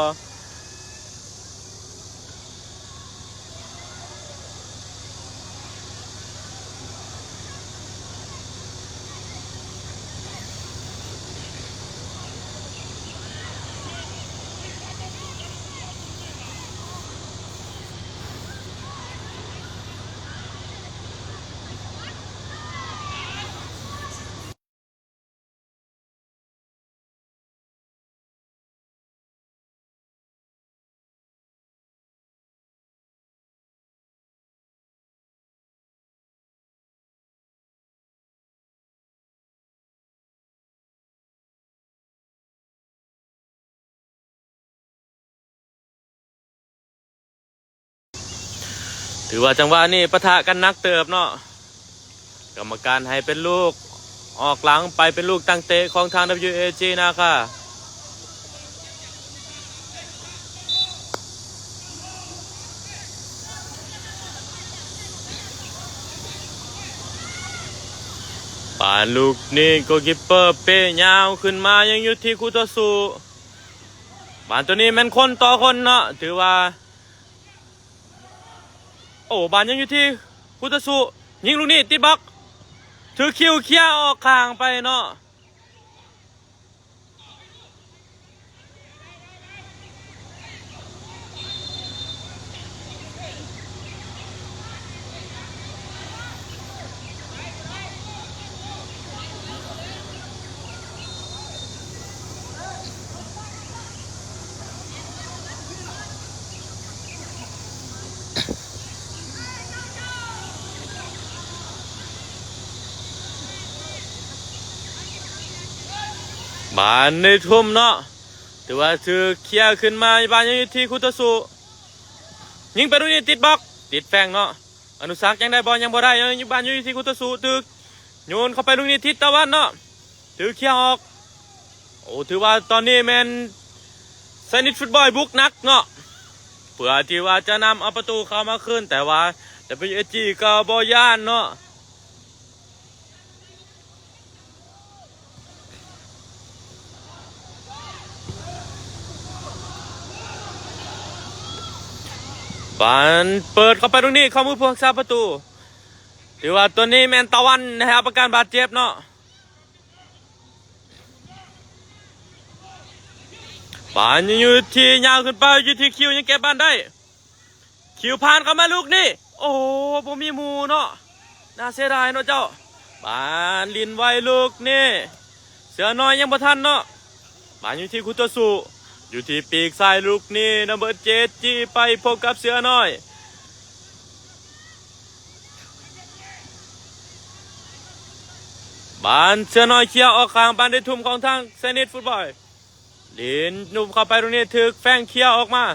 Speaker 1: ถือว่าจังหวะนี้ปะทะกันนักเติบเนาะกรรมการให้เป็นลูกออกหลังไปเป็นลูกตั้งเตะของทาง WAG นะคะป่านลูกนี่โกลคีปเปอร์เป้ยาวขึ้นมายังอยู่ที่คู่ต่อสู้ป่านตัวนี้แม่นคนต่อคนเนาะถือว่าโอ้บานยังอยู่ที่คู่ต่อสู้ยิงลูกนี้ติดบล็อกถือคิวเคลียร์ออกข้างไปเนาะบานในทุ่มเนาะถือว่าถือเคลียร์ขึ้นมาบานยังอยู่ที่คู่ต่อสู้ยิงไปตรงนี้ติดบล็อกติดแฟงเนาะอนุสักยังได้บอลยังบ่ได้ยังบานอยู่ที่คู่ต่อสู้ถือโยนเข้าไปตรงนี้ทิศตะวันเนาะถือเคลียร์ออกโอ้ถือว่าตอนนี้แมนไซนิดฟุตบอลบุกนักเนาะเพื่อที่ว่าจะนำเอาประตูเข้ามาขึ้นแต่ว่า WAG ก็บ่ย่านเนาะบานเปิดเข้าไปตรงนี้เข้ามือพวกซาประตูถือว่าตัวนี้แมนตะวันนะครับอาการบาดเจ็บเนาะบานยังอยู่ที่ยาวขึ้นไปอยู่ที่คิวยังเก็บบานได้คิวผ่านเข้ามาลูกนี่โอ้โหผมมีหมูเนาะน่าเสียดายเนาะเจ้าบานลินไวลูกนี่เสือน้อยยังบ่ทันเนาะบานอยู่ที่คุตสุอยู่ที่ปีกซ้ายลูกนี่นัมเบอร์7จี้ไปพบกับเสือน้อยบานเสือน้อยเคลียร์ออกข้างบานได้ทุ่มของทางเซนิตฟุตบอล ลินนุ่มเข้าไปตรงนี้ถึกแฟงเคี้ยวออกมา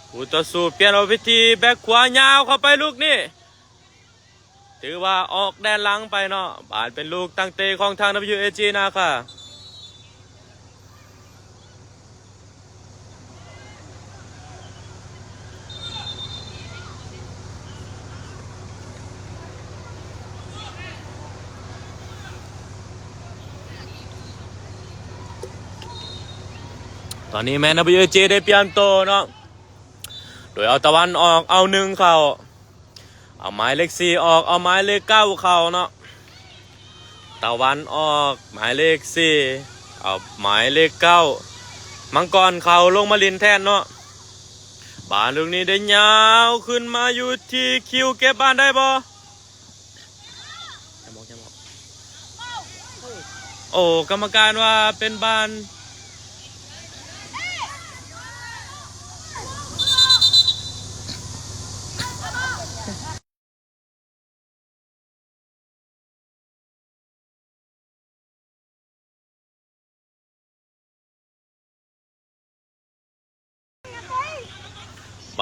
Speaker 1: ผู้ต่อสู้เปลี่ยนเอาวิธีแบกขวายาวเข้าไปลูกนี่ถือว่าออกแดนหลังไปเนาะบาดเป็นลูกตั้งเตะของทาง WAG นะค่ะตอนนี้แมน WAG ได้เปลี่ยนโตเนาะโดยเอาตะวันออกเอาหนึ่งเข่าเอาไม้เลข4ออกเอาไม้เลข9เข่าเนาะตะวันออกหมายเลข4เอาหมายเลข9มังกรเข่าลงมาลินแทนเนาะบานลูกนี้ได้ยาวขึ้นมาอยู่ที่คิวเก็บบ้านได้บ่โอ้กรรมการว่าเป็นบ้าน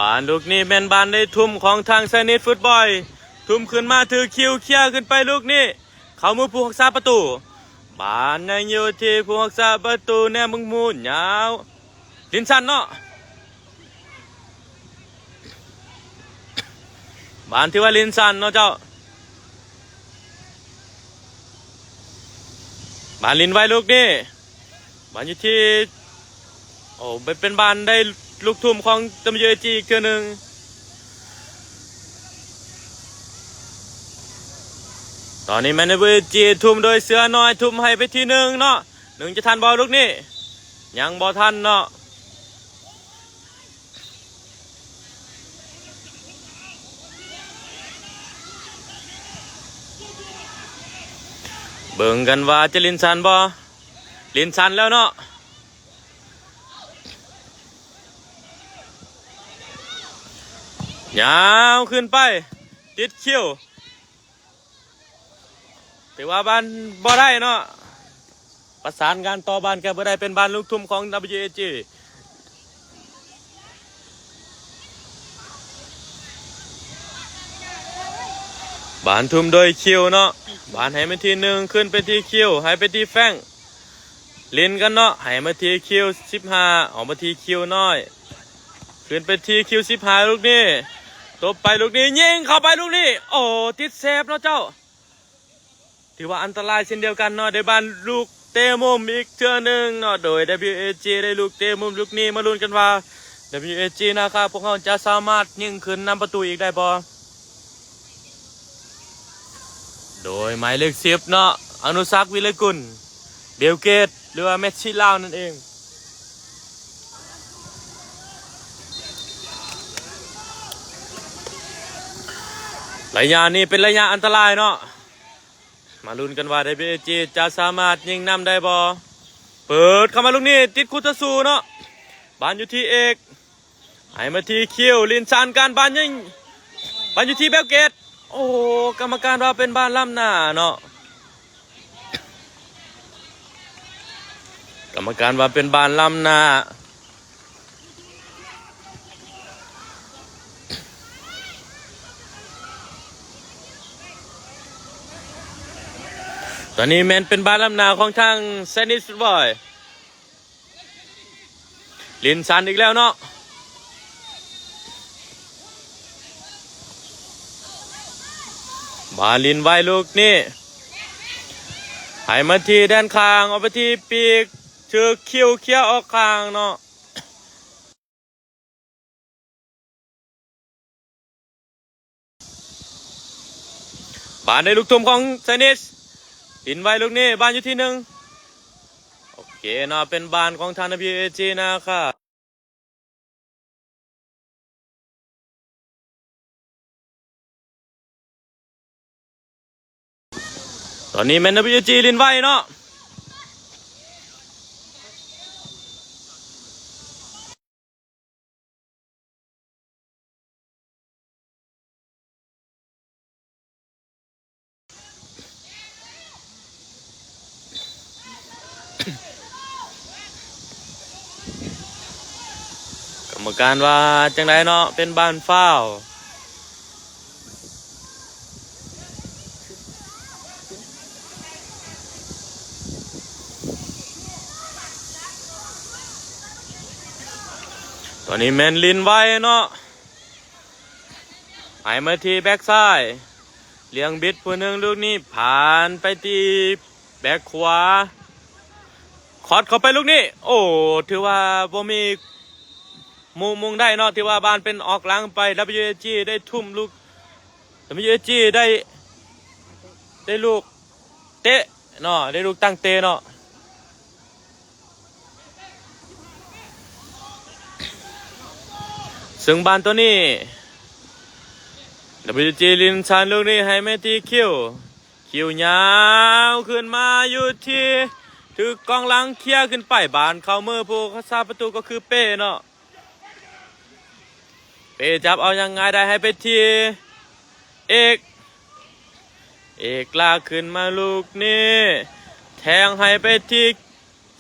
Speaker 1: บานลูกนี้เป็นบานได้ทุ่มของทางไซนิสฟุตบอลทุ่มขึ้นมาถือคิวเคลียร์ขึ้นไปลูกนี้เขามือผู้รักษาประตูบานในอยู่ที่ผู้รักษาประตูแน่มึงมูนยาวลินสันเนาะบานที่ว่าลินสันเนาะเจ้าบานลินไว้ลูกนี้บานอยู่ที่โอ้เป็นบานได้ลูกทุ่มของตำเยจีอีกเทื่อหนึ่งตอนนี้แมนเวจีทุ่มโดยเสือน้อยทุ่มให้ไปที่หนึ่งเนาะหนึ่งจะทันบอลลูกนี้ยังบอทันเนาะเบิ่งกันว่าจะลินสันบอลินสันแล้วเนาะยาวขึ้นไปติดคิวแต่ว่าบ้านบ่ได้เนาะประสานงานต่อบ้านแกบ่ได้เป็นบ้านลูกทุ่มของ WAG บ้านทุ่มโดยคิวเนาะบ้านให้มาทีหนึ่งขึ้นไปที่คิวให้ไปที่แฟงลินกันเนาะให้มาที่คิว15ออกมาที่คิวน้อยขึ้นไปที่คิว15ลูกนี้ตบไปลูกนี้ยิงเข้าไปลูกนี้โอ้ติดเซฟเนาะเจ้าถือว่าอันตรายเช่นเดียวกันเนาะได้บ้านลูกเตะมุมอีกเทื่อหนึ่งเนาะโดย WAG ได้ลูกเตะมุมลูกนี้มาลุ้นกันว่า WAG นะครับพวกเขาจะสามารถยิงขึ้นนำประตูอีกได้บ่โดยหมายเลข10เนาะอนุสักษ์วิเลกุลเบลเกตหรือว่าเมสซี่ลาวนั่นเองระยะนี้เป็นระยะอันตรายเนาะมาลุ้นกันว่า WAG จะสามารถยิงนำได้บ่เปิดเข้ามาลูกนี้ติดคุตสูเนาะบานอยู่ที่เอกให้มาที่คิวลินซานการบานยิงบานอยู่ที่เบลเกตโอ้กรรมการว่าเป็นบ้านล้ำหน้าเนาะกรรมการว่าเป็นบ้านล้ำหน้าตอนนี้แมนเป็นบ้านล้ำหน้าของทางเซนิสฟุตบอลลินซันอีกแล้วเนาะบาลินไว้ลูกนี่ให้มาที่ด้านข้างเอาไปที่ปีกเชือกคิวเคี้ยวออกข้างเนาะบานในลูกทุ่มของเซนิสลินไว้ลูกนี่บานอยู่ที่หนึ่งโอเคเนาะเป็นบานของทาง WAG นะครับตอนนี้แมน WAG ลินไว้เนาะ รมการว่าจังไดเนาะเป็นบ้านฟ้าวตอนนี้แมนลินไว้เนาะหายมาที่แบ็กซ้ายเลี้ยงบิดผู้หนึ่งลูกนี้ผ่านไปที่แบ็กขวาคอดเข้าไปลูกนี้โอ้ถือว่าบ่มีมุงได้เนาะถือว่าบานเป็นออกหลังไป WAG ได้ทุ่มลูก WAG ได้ลูกเตะเนาะได้ลูกตั้งเตะเนาะซึ่งบานตัวนี้ WG ลินชันลูกนี้ให้ไม่ที่คิวยาวขึ้นมาอยู่ที่ถือกองหลังเคลียร์ขึ้นไปบานเข้ามือผู้รักษาประตูก็คือเป้เนาะเป้จับเอายังไงได้ให้ไปที่เอกลากขึ้นมาลูกนี้แทงให้ไปที่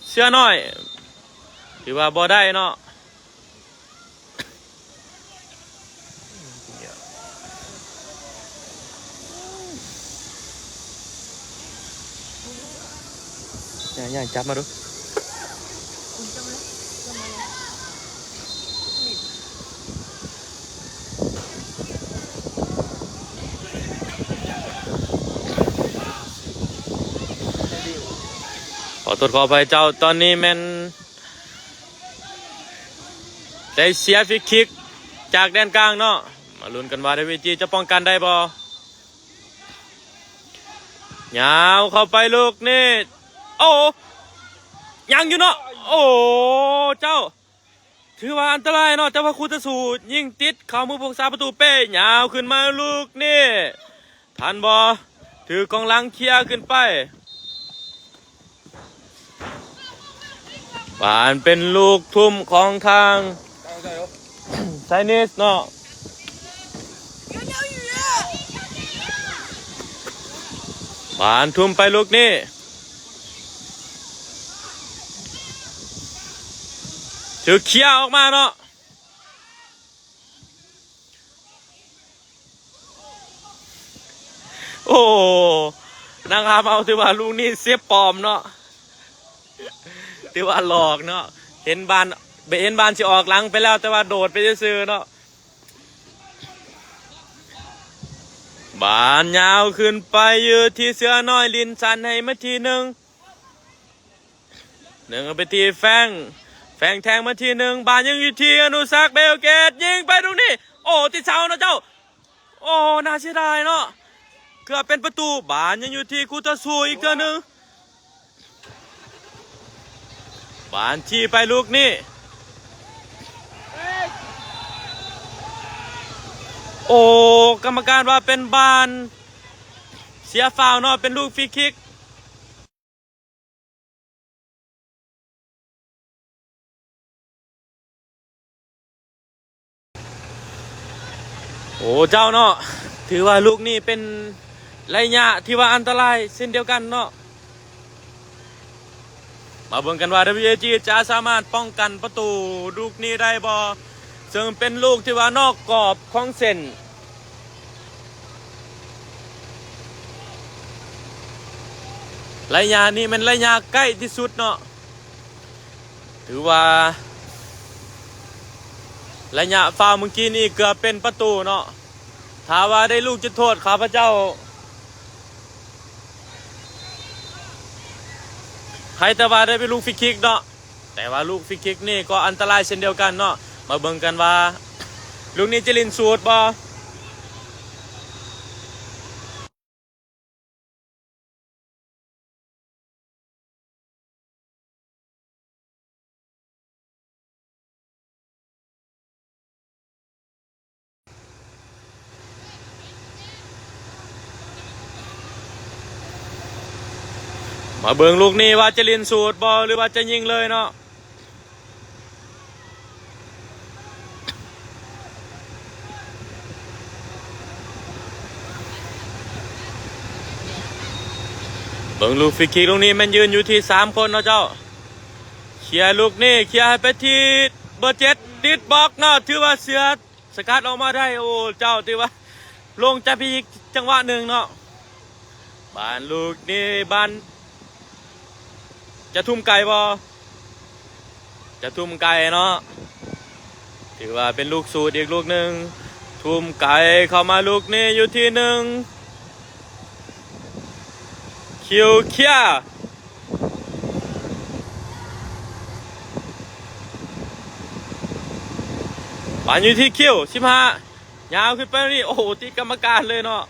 Speaker 1: เสื้อน้อยถือว่าบ่ได้เนาะย่างจับมาดูขอตรวจขอไปเจ้าตอนนี้แมนได้เสียฟรีคิกจากแดนกลางเนาะมาลุ้นกันว่าWGจะป้องกันได้บ่ยาวเข้าไปลูกนี่โอ้ยังอยู่เนาะโอ้เจ้าถือว่าอันตรายเนาะแต่ว่าคูตะสูยิงติดเข้ามือพวกซาประตูเป้ยาวขึ้นมาลูกนี่ทันบอถือกองหลังเคลียร์ขึ้นไปผ่านเป็นลูกทุ่มของทางไซนิสเนาะผ่านทุ่มไปลูกนี่ถือเคี้ยวออกมาเนาะโอ้นะครับเอาถือว่าลูกนี่เสียปลอมเนาะถือว่าหลอกเนาะเห็นบานจะออกหลังไปแล้วแต่ว่าโดดไปซื้อเนาะบานยาวขึ้นไปยืดที่เสือน้อยลินชันให้มาทีหนึ่งไปทีแฟงแทงมาทีหนึ่งบานยังอยู่ที่อนุสักเบลเกตยิงไปตรงนี้โอ้ติดเสาเนาะเจ้าโอ้น่าเสียดายเนาะเกือบเป็นประตูบานยังอยู่ที่คูตาซูอีกเท่านึงบานชี้ไปลูกนี่โอ้กรรมการว่าเป็นบานเสียฟาวเนาะเป็นลูกฟรีคิกโอ้เจ้าเนาะถือว่าลูกนี่เป็นระยะที่ว่าอันตรายเช่นเดียวกันเนาะมาเบิ่งกันว่า WAG จะสามารถป้องกันประตูลูกนี้ได้บ่ซึ่งเป็นลูกที่ว่านอกกรอบของเส้นระยะนี้มันระยะใกล้ที่สุดเนาะถือว่าระยะฟาวเมื่อกี้นี่เกือบเป็นประตูเนาะถ้าว่าได้ลูกจุดโทษข้าพเจ้าใครแต่ว่าได้เป็นลูกฟรีคิกเนาะแต่ว่าลูกฟรีคิกนี่ก็อันตรายเช่นเดียวกันเนาะมาเบิ่งกันว่าลูกนี้จะลินสูตรบ่มาเบิ่งลูกนี้ว่าจะลินสูตรบอหรือว่าจะยิงเลยเนาะเบิ่งลูกฟรีคิกลูกนี้มันยืนอยู่ที่3 คนเนาะเจ้าเคลียร์ลูกนี้เคลียร์ให้ไปที่เบอร์7 ติดบล็อกเนาะถือว่าเสือสกัดออกมาได้โอ้เจ้าถือว่าลงจะพีกจังหวะหนึ่งเนาะบ้านลูกนี่บ้านจะทุ่มไก่บ่จะทุ่มไก่เนาะถือว่าเป็นลูกสูตรอีกลูกหนึ่งทุ่มไก่เข้ามาลูกนี้อยู่ที่หนึ่งคิวเคียป่านอยู่ที่คิว15ยาวขึ้นไปนี่โอ้โหที่กรรมการเลยเนาะ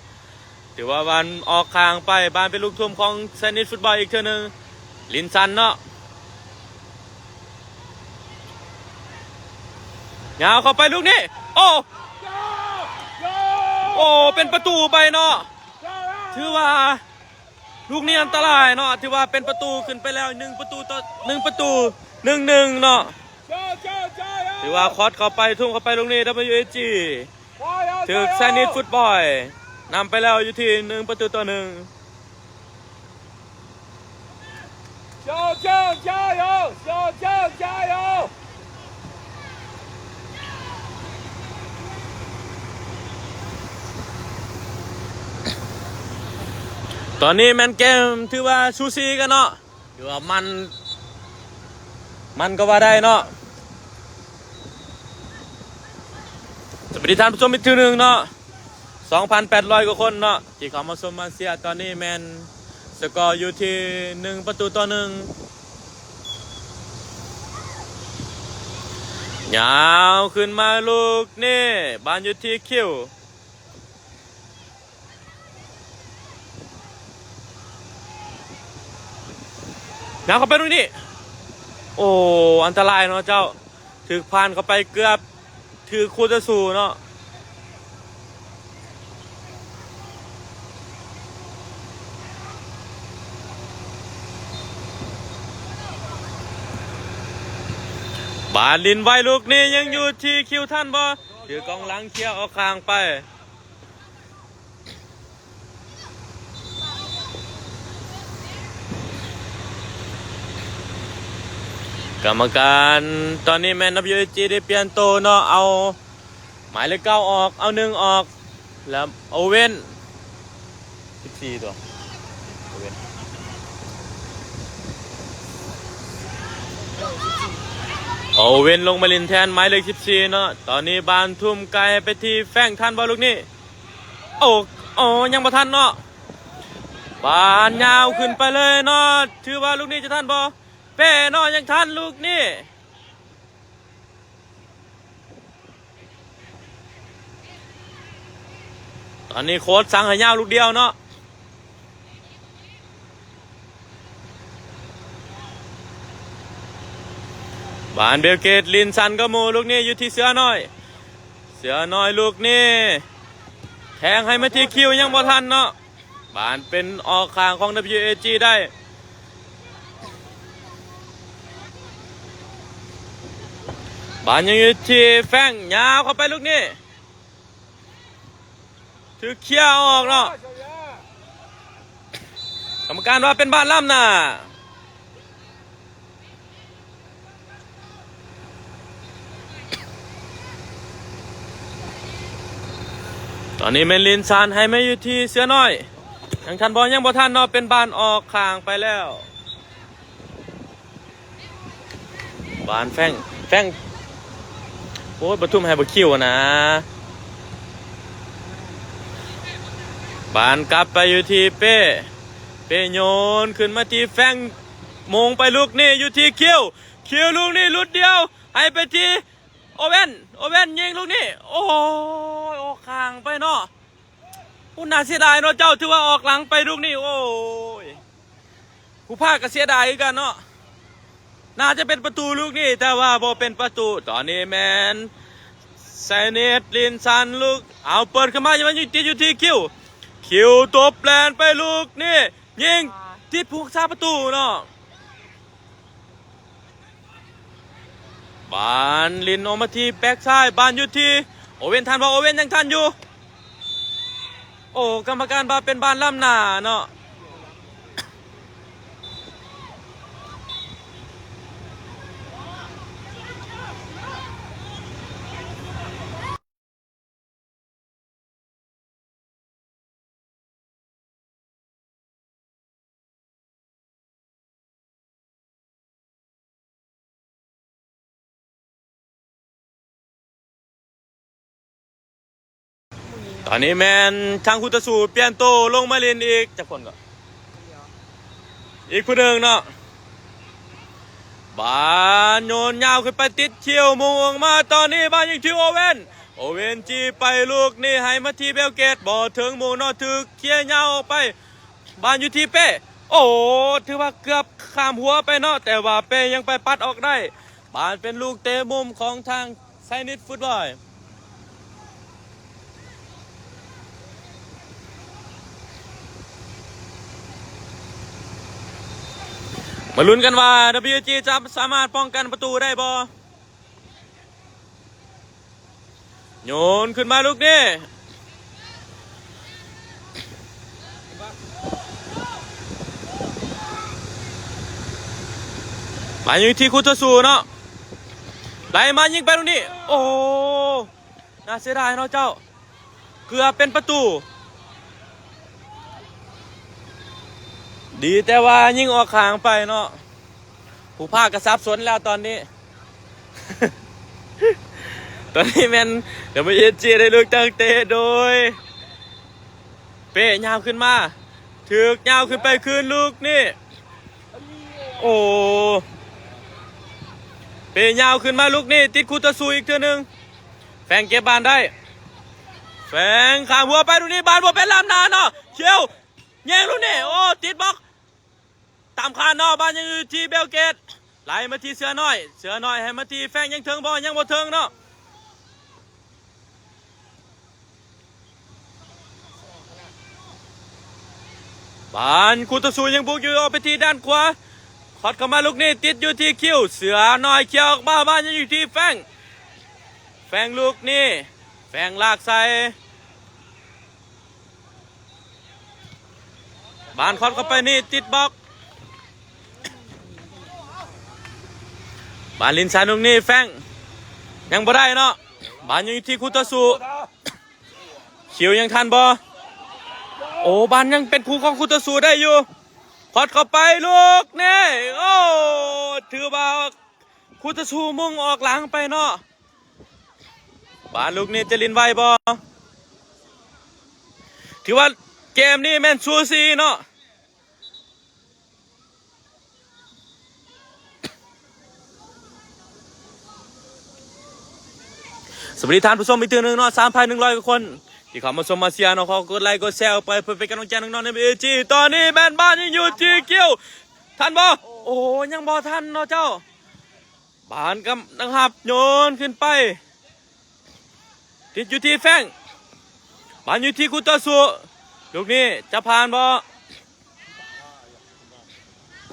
Speaker 1: ถือว่าบ้านออกข้างไปบ้านเป็นลูกทุ่มของเซนิตฟุตบอลอีกเท่านึงลินซันเนาะยาวเข้าไปลูกนี้โอ้เป็นประตูไปเนาะถือว่าลูกนี้อันตรายเนาะถือว่าเป็นประตูขึ้นไปแล้ว1 ประตูต่อ1 ประตู 1-1เนาะถือว่าคอสเข้าไปทุ่มเข้าไปลูกนี้ WAG ถึกแซนิตฟุตบอลนำไปแล้วอยู่ที่1 ประตูต่อ 1ตอนนี้แมนเกมถือว่าซูซีกันเนาะถือว่ามันก็ว่าได้เนาะสวัสดีท่านผู้ชมอีกทีหนึ่งเนาะ 2,800 กว่าคนเนาะที่เขามาชมมาเชียร์ตอนนี้แมนสกอร์อยู่ที่1 ประตูต่อ 1ยาวขึ้นมาลูกนี่บ้านอยู่ที่คิวยาวเข้าไปตรงนี้โอ้อันตรายเนาะเจ้าถือผ่านเข้าไปเกือบถือคูตะสูเนาะบาลินไว้ลูกนี้ยังอยู่ที่คิวท่านบ่ถือกองหลังเคลียร์ออกข้างไปกรรมการตอนนี้แมน WG ได้เปลี่ยนโตเนาะเอาหมายเลข9ออกเอา1ออกแล้วโอเว่น14ตัวโอเว่นลงมาลินแทนหมายเลข14เนาะตอนนี้บานทุ่มไกลไปที่แฟงทันบอลลูกนี้โอ้ยังบ่ทันเนาะบานยาวขึ้นไปเลยเนาะถือว่าลูกนี้จะทันบ่เป้เนาะยังทันลูกนี้ตอนนี้โค้ชสั่งให้ยาวลูกเดียวเนาะบานเบลเกตลินซันก็โมลูกนี้อยู่ที่เสือน้อยลูกนี้แทงให้มาที่คิวยังบ่ทันเนาะบานเป็นออกข้างของ WAG ได้บานยังอยู่ที่แฟงยาวเข้าไปลูกนี้ถือเขี้ยวออกเนาะกรรมการว่าเป็นบ้านล่ำน่ะตอนนี้เมลินซานให้ไม่อยู่ที่เสือน้อยยังทันบอลยังบ่ทันเนาะเป็นบ้านออกข้างไปแล้วบ้านแฟงโอ้ยบทุ่มให้บคิวนะบ้านกลับไปอยู่ที่เป้โยนขึ้นมาที่แฟงมงไปลูกนี่อยู่ที่คิวลูกนี่ลุดเดียวให้ไปที่โอเว่นยิงลูกนี่โอ้ยออกข้างไปเนาะผู้น่าเสียดายเนาะเจ้าถือว่าออกหลังไปลูกนี่โอ้ยผู้พากก็เสียดายกันเนาะน่าจะเป็นประตูลูกนี่แต่ว่าบ่เป็นประตูตอนนี้แมนไซเนตลินซันลูกเอาเปิดขึ้นมาจะมันอยู่ที่คิวตบแลนไปลูกนี่ยิงที่ผูกซาประตูเนาะบานลินออกมาที่แบ็กซ้ายบานอยู่ที่โอเว่นทันบ่โอเว่นยังทันอยู่โอ้กรรมการบาเป็นบานล่ำหน้าเนาะ ตอนนี้แมนทางคุตสูเปลี่ยนโตลงมาเล่นอีกจากคนก็อีกผู้หนึ่งเนาะบานโยนยาวขึ้นไปติดเขียวมงออกมาตอนนี้บานยิงที่โอเว่นจีไปลูกนี่ให้มาที่เบลเกตบ่ถึงมูนอถึกเคียยาวออกไปบานอยู่ที่เป้โอ้ถือว่าเกือบข้ามหัวไปเนาะแต่ว่าเป้ยังไปปัดออกได้บานเป็นลูกเตะมุมของทางไซนิดฟุตบอลมาลุ้นกันว่า WG จะสามารถป้องกันประตูได้บ่โยนขึ้นมาลูกนี้ไปยิงที่คุตสูเนาะไหลมายิงไปตรงนี้โอ้น่าเสียดายเนาะเจ้าเกือบเป็นประตูดีแต่ว่ายิงออกข้างไปเนาะผู้ภาคกระซับสนแล้วตอนนี้ ตอนนี้แมนเดี๋ยวมาเอจีได้ลูกตั้งเตะโดยเป๊ะยาวขึ้นมาถึกยาวขึ้นไปคืนลูกนี่โอ้เป๊ะยาวขึ้นมาลูกนี่ติดคูตะซูอีกเท่านึงแฝงเก็บบานได้แฝงข้ามหัวไปตรงนี้บานบัวเป็นลำนานเนาะเขียวแย่งลูกนี่โอ้ติดบล็อกตามคานเนาะบานยังอยู่ที่เบลเกตไหลมาที่เสือน้อยให้มาที่แฝงยังเทิงบอลยังบ่เทิงเนาะบานคูตะซูยังบุกอยู่ออกไปที่ด้านขวาคอดเข้ามาลูกนี้ติดอยู่ที่คิวเสือน้อยเขียวออกมาบ้านยังอยู่ที่แฝงลูกนี้แฝงลากใส่บานคอดเข้าไปนี่ติดบล็อกบานลินซาลูกนี้แฝงยังบ่ได้เนาะบานยังอยู่ที่คูตะซูคิวยังทันบ่โอ้บานยังเป็นคู่ของคุตสูได้อยู่พอดเข้าไปลูกนี่โอ้ถือว่าคุตสูมุ่งออกหลังไปเนาะบานลูกนี่จะลินไวบอถือว่าเกมนี้แมนซูซีเนาะสวัสดีท่านผู้ชมอีกทีหนึ่งเนาะ3,100 กว่าคนที่เขามาชมมาเชียร์เนาะเขากดไลค์กดแชร์ไปเพื่อเป็นกำลังใจน้องๆในBGตอนนี้แมนบ้านยังอยู่ที่เกี้ยวทันบ่โอ้ยังบ่ทันเนาะเจ้าบ้านกำลังหับโยนขึ้นไปติดอยู่ที่แฝงบ้านอยู่ที่คุตสูลูกนี้จะผ่านบ่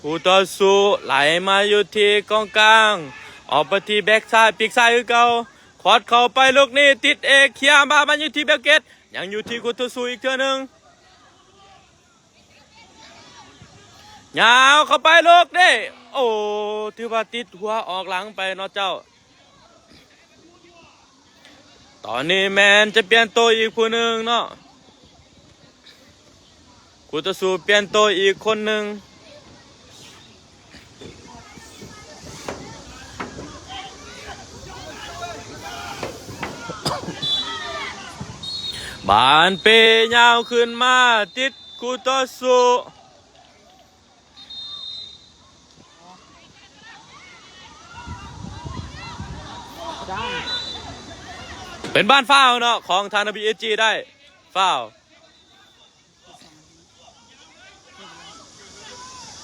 Speaker 1: คุตสูไหลมาอยู่ที่กองกลางออกไปที่แบ็กซ้ายปีกซ้ายคือเก่าคอดเข้าไปลูกนี้ติดเอกเขียมาบ้านอยู่ที่เบลเกตยังอยู่ที่คุตสูอีกเท่านึงยาวเข้าไปลูกนี่โอ้ถือว่าติดหัวออกหลังไปเนาะเจ้าตอนนี้แมนจะเปลี่ยนตัวอีกผู้หนึ่งเนาะคุตสูเปลี่ยนตัวอีกคนหนึ่งบานเปยาวขึ้นมาติดคุตสูเป็นบ้านฝ้าวเนาะของทางBGได้ฝ้าว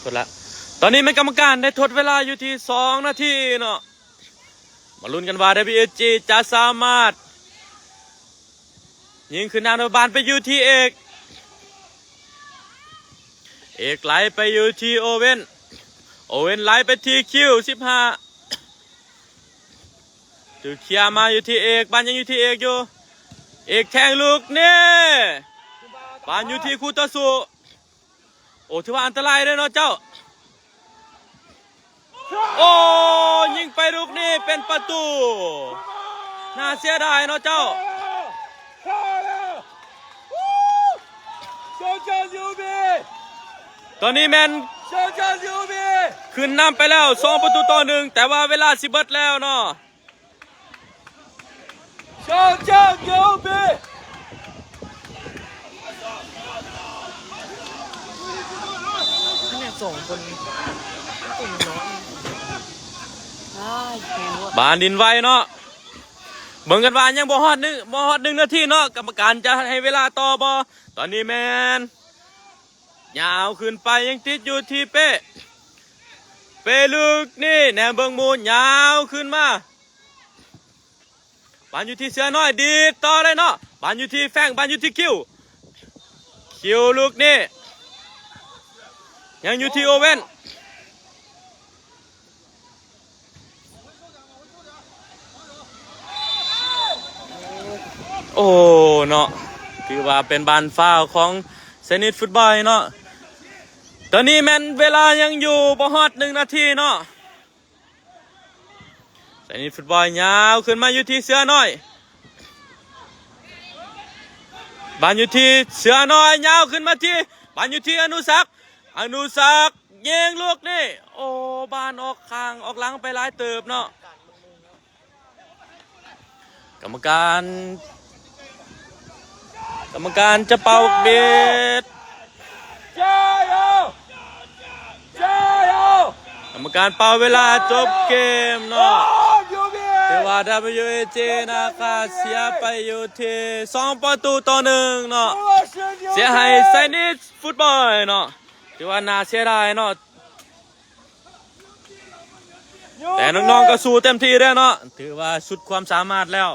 Speaker 1: ทดละตอนนี้เป็นกรรมการได้ทดเวลาอยู่ที่2 นาทีเนาะมาลุ้นกันว่าBGจะสามารถยิงขึ้นนำบานไปอยู่ที่เอกไหลไปอยู่ที่โอเว่นไหลไปที่คิว15ถือเคียมาอยู่ที่เอกบานยังอยู่ที่เอกอยู่เอกแทงลูกนี่บานอยู่ที่คุตสูโอ้ถือว่าอันตรายเลยเนาะเจ้าโอ้ยิงไปลูกนี่เป็นประตูน่าเสียดายเนาะเจ้าตอนนี้แมนขึ้นนำไปแล้ว2-1แต่ว่าเวลาสิเบิดแล้วเนาะ
Speaker 2: ส่งคนตุ่มน้อยแหงวด
Speaker 1: บานดินไวเนาะเบิ่งกันว่ายังบ่ฮอด1นาทีเนาะกรรมการจะให้เวลาต่อบ่ตอนนี้แมนยาวขึ้นไปยังติดอยู่ที่เป้ลึกนี่แหนมเบิ่งมูลยาวขึ้นมาบานอยู่ที่เสือน้อยดีดต่อเลยเนาะบานอยู่ที่แฟงบานอยู่ที่คิวลูกนี่ยังอยู่ที่โอเว่นโอ้เนาะถือว่าเป็นบานฟ้าวของเซนิตฟุตบอลเนาะตอนนี้แมนเวลายังอยู่บ่ฮอด1นาทีเนาะเซนิตฟุตบอลยาวขึ้นมาอยู่ที่เสือน้อยบานอยู่ที่เสือน้อยยาวขึ้นมาที่บานอยู่ที่อนุศักดิ์ยิงลูกนี่โอ้บานออกข้างออกหลังไปหลายเติบเนาะกรรมการจะเป่าเบียดกรรมการเป่าเวลาจบเกมเนาะแต่ว่า WAG นะคะเสียไปอยู่ที่2-1เนาะเสียให้ไซนิสฟุตบอลเนาะถือว่าน่าเสียดายเนาะแต่น้องๆก็สู้เต็มที่แล้วเนาะถือว่าสุดความสามารถแล้ว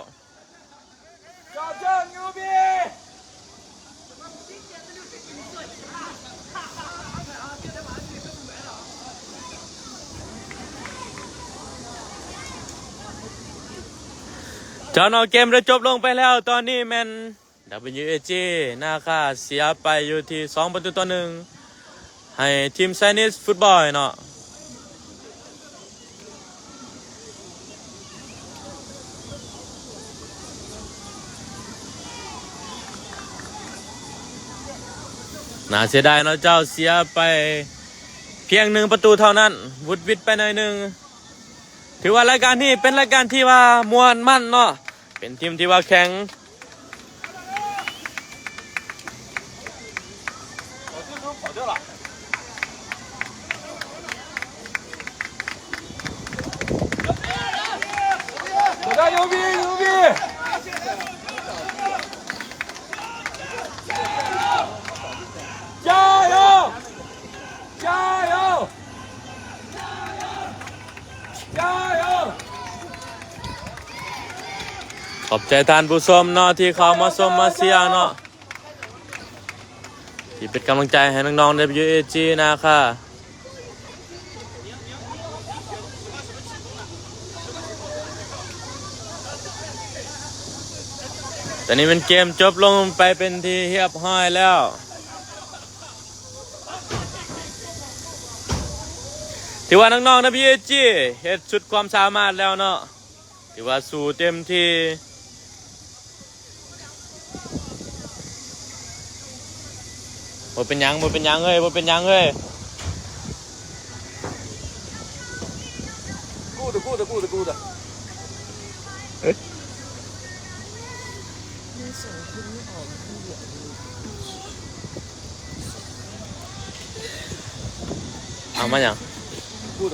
Speaker 1: จอนอเกมได้จบลงไปแล้วตอนนี้แมน WAG นะคะเสียไปอยู่ที่2-1ให้ทีมไซนิสฟุตบอลเนาะน่าเสียดายเนาะเจ้าเสียไปเพียง1ประตูเท่านั้นวุดวิดไปหน่อยหนึ่งถือว่ารายการนี้เป็นรายการที่ว่ามวลมั่นเนาะเป็นทีมที่ว่าแข็ง
Speaker 3: 牛逼牛逼！加油！加油！加油！
Speaker 1: ขอบใจท่านผู้ชมเนาะที่เข้ามาชมมาเชียร์เนาะที่เป็นกำลังใจให้น้องๆ WAG นะคะตอนนี้เป็นเกมจบลงไปเป็นที่เรียบร้อยแล้วถือว่าน้องๆ WAG เฮ็ดสุดความสามารถแล้วเนาะถือว่าสู้เต็มที่บ่เป็นหยังเฮ้ยบ่เป็นหยังเฮ้ย
Speaker 3: Good。
Speaker 2: ส่งคุณไม่ออกคุณเหลือ
Speaker 1: เอามาหยัง
Speaker 3: Good。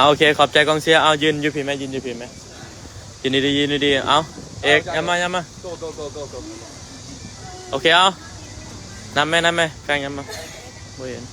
Speaker 1: โอเคขอบใจกองเชียร์เอายืนอยู่พี่ไหมยืนอยู่พี่ไหมยืนดีเอาเอกย้ำมา
Speaker 3: Go。
Speaker 1: โอเคเอานำไหมแฟนย้ำมาบ่เห็น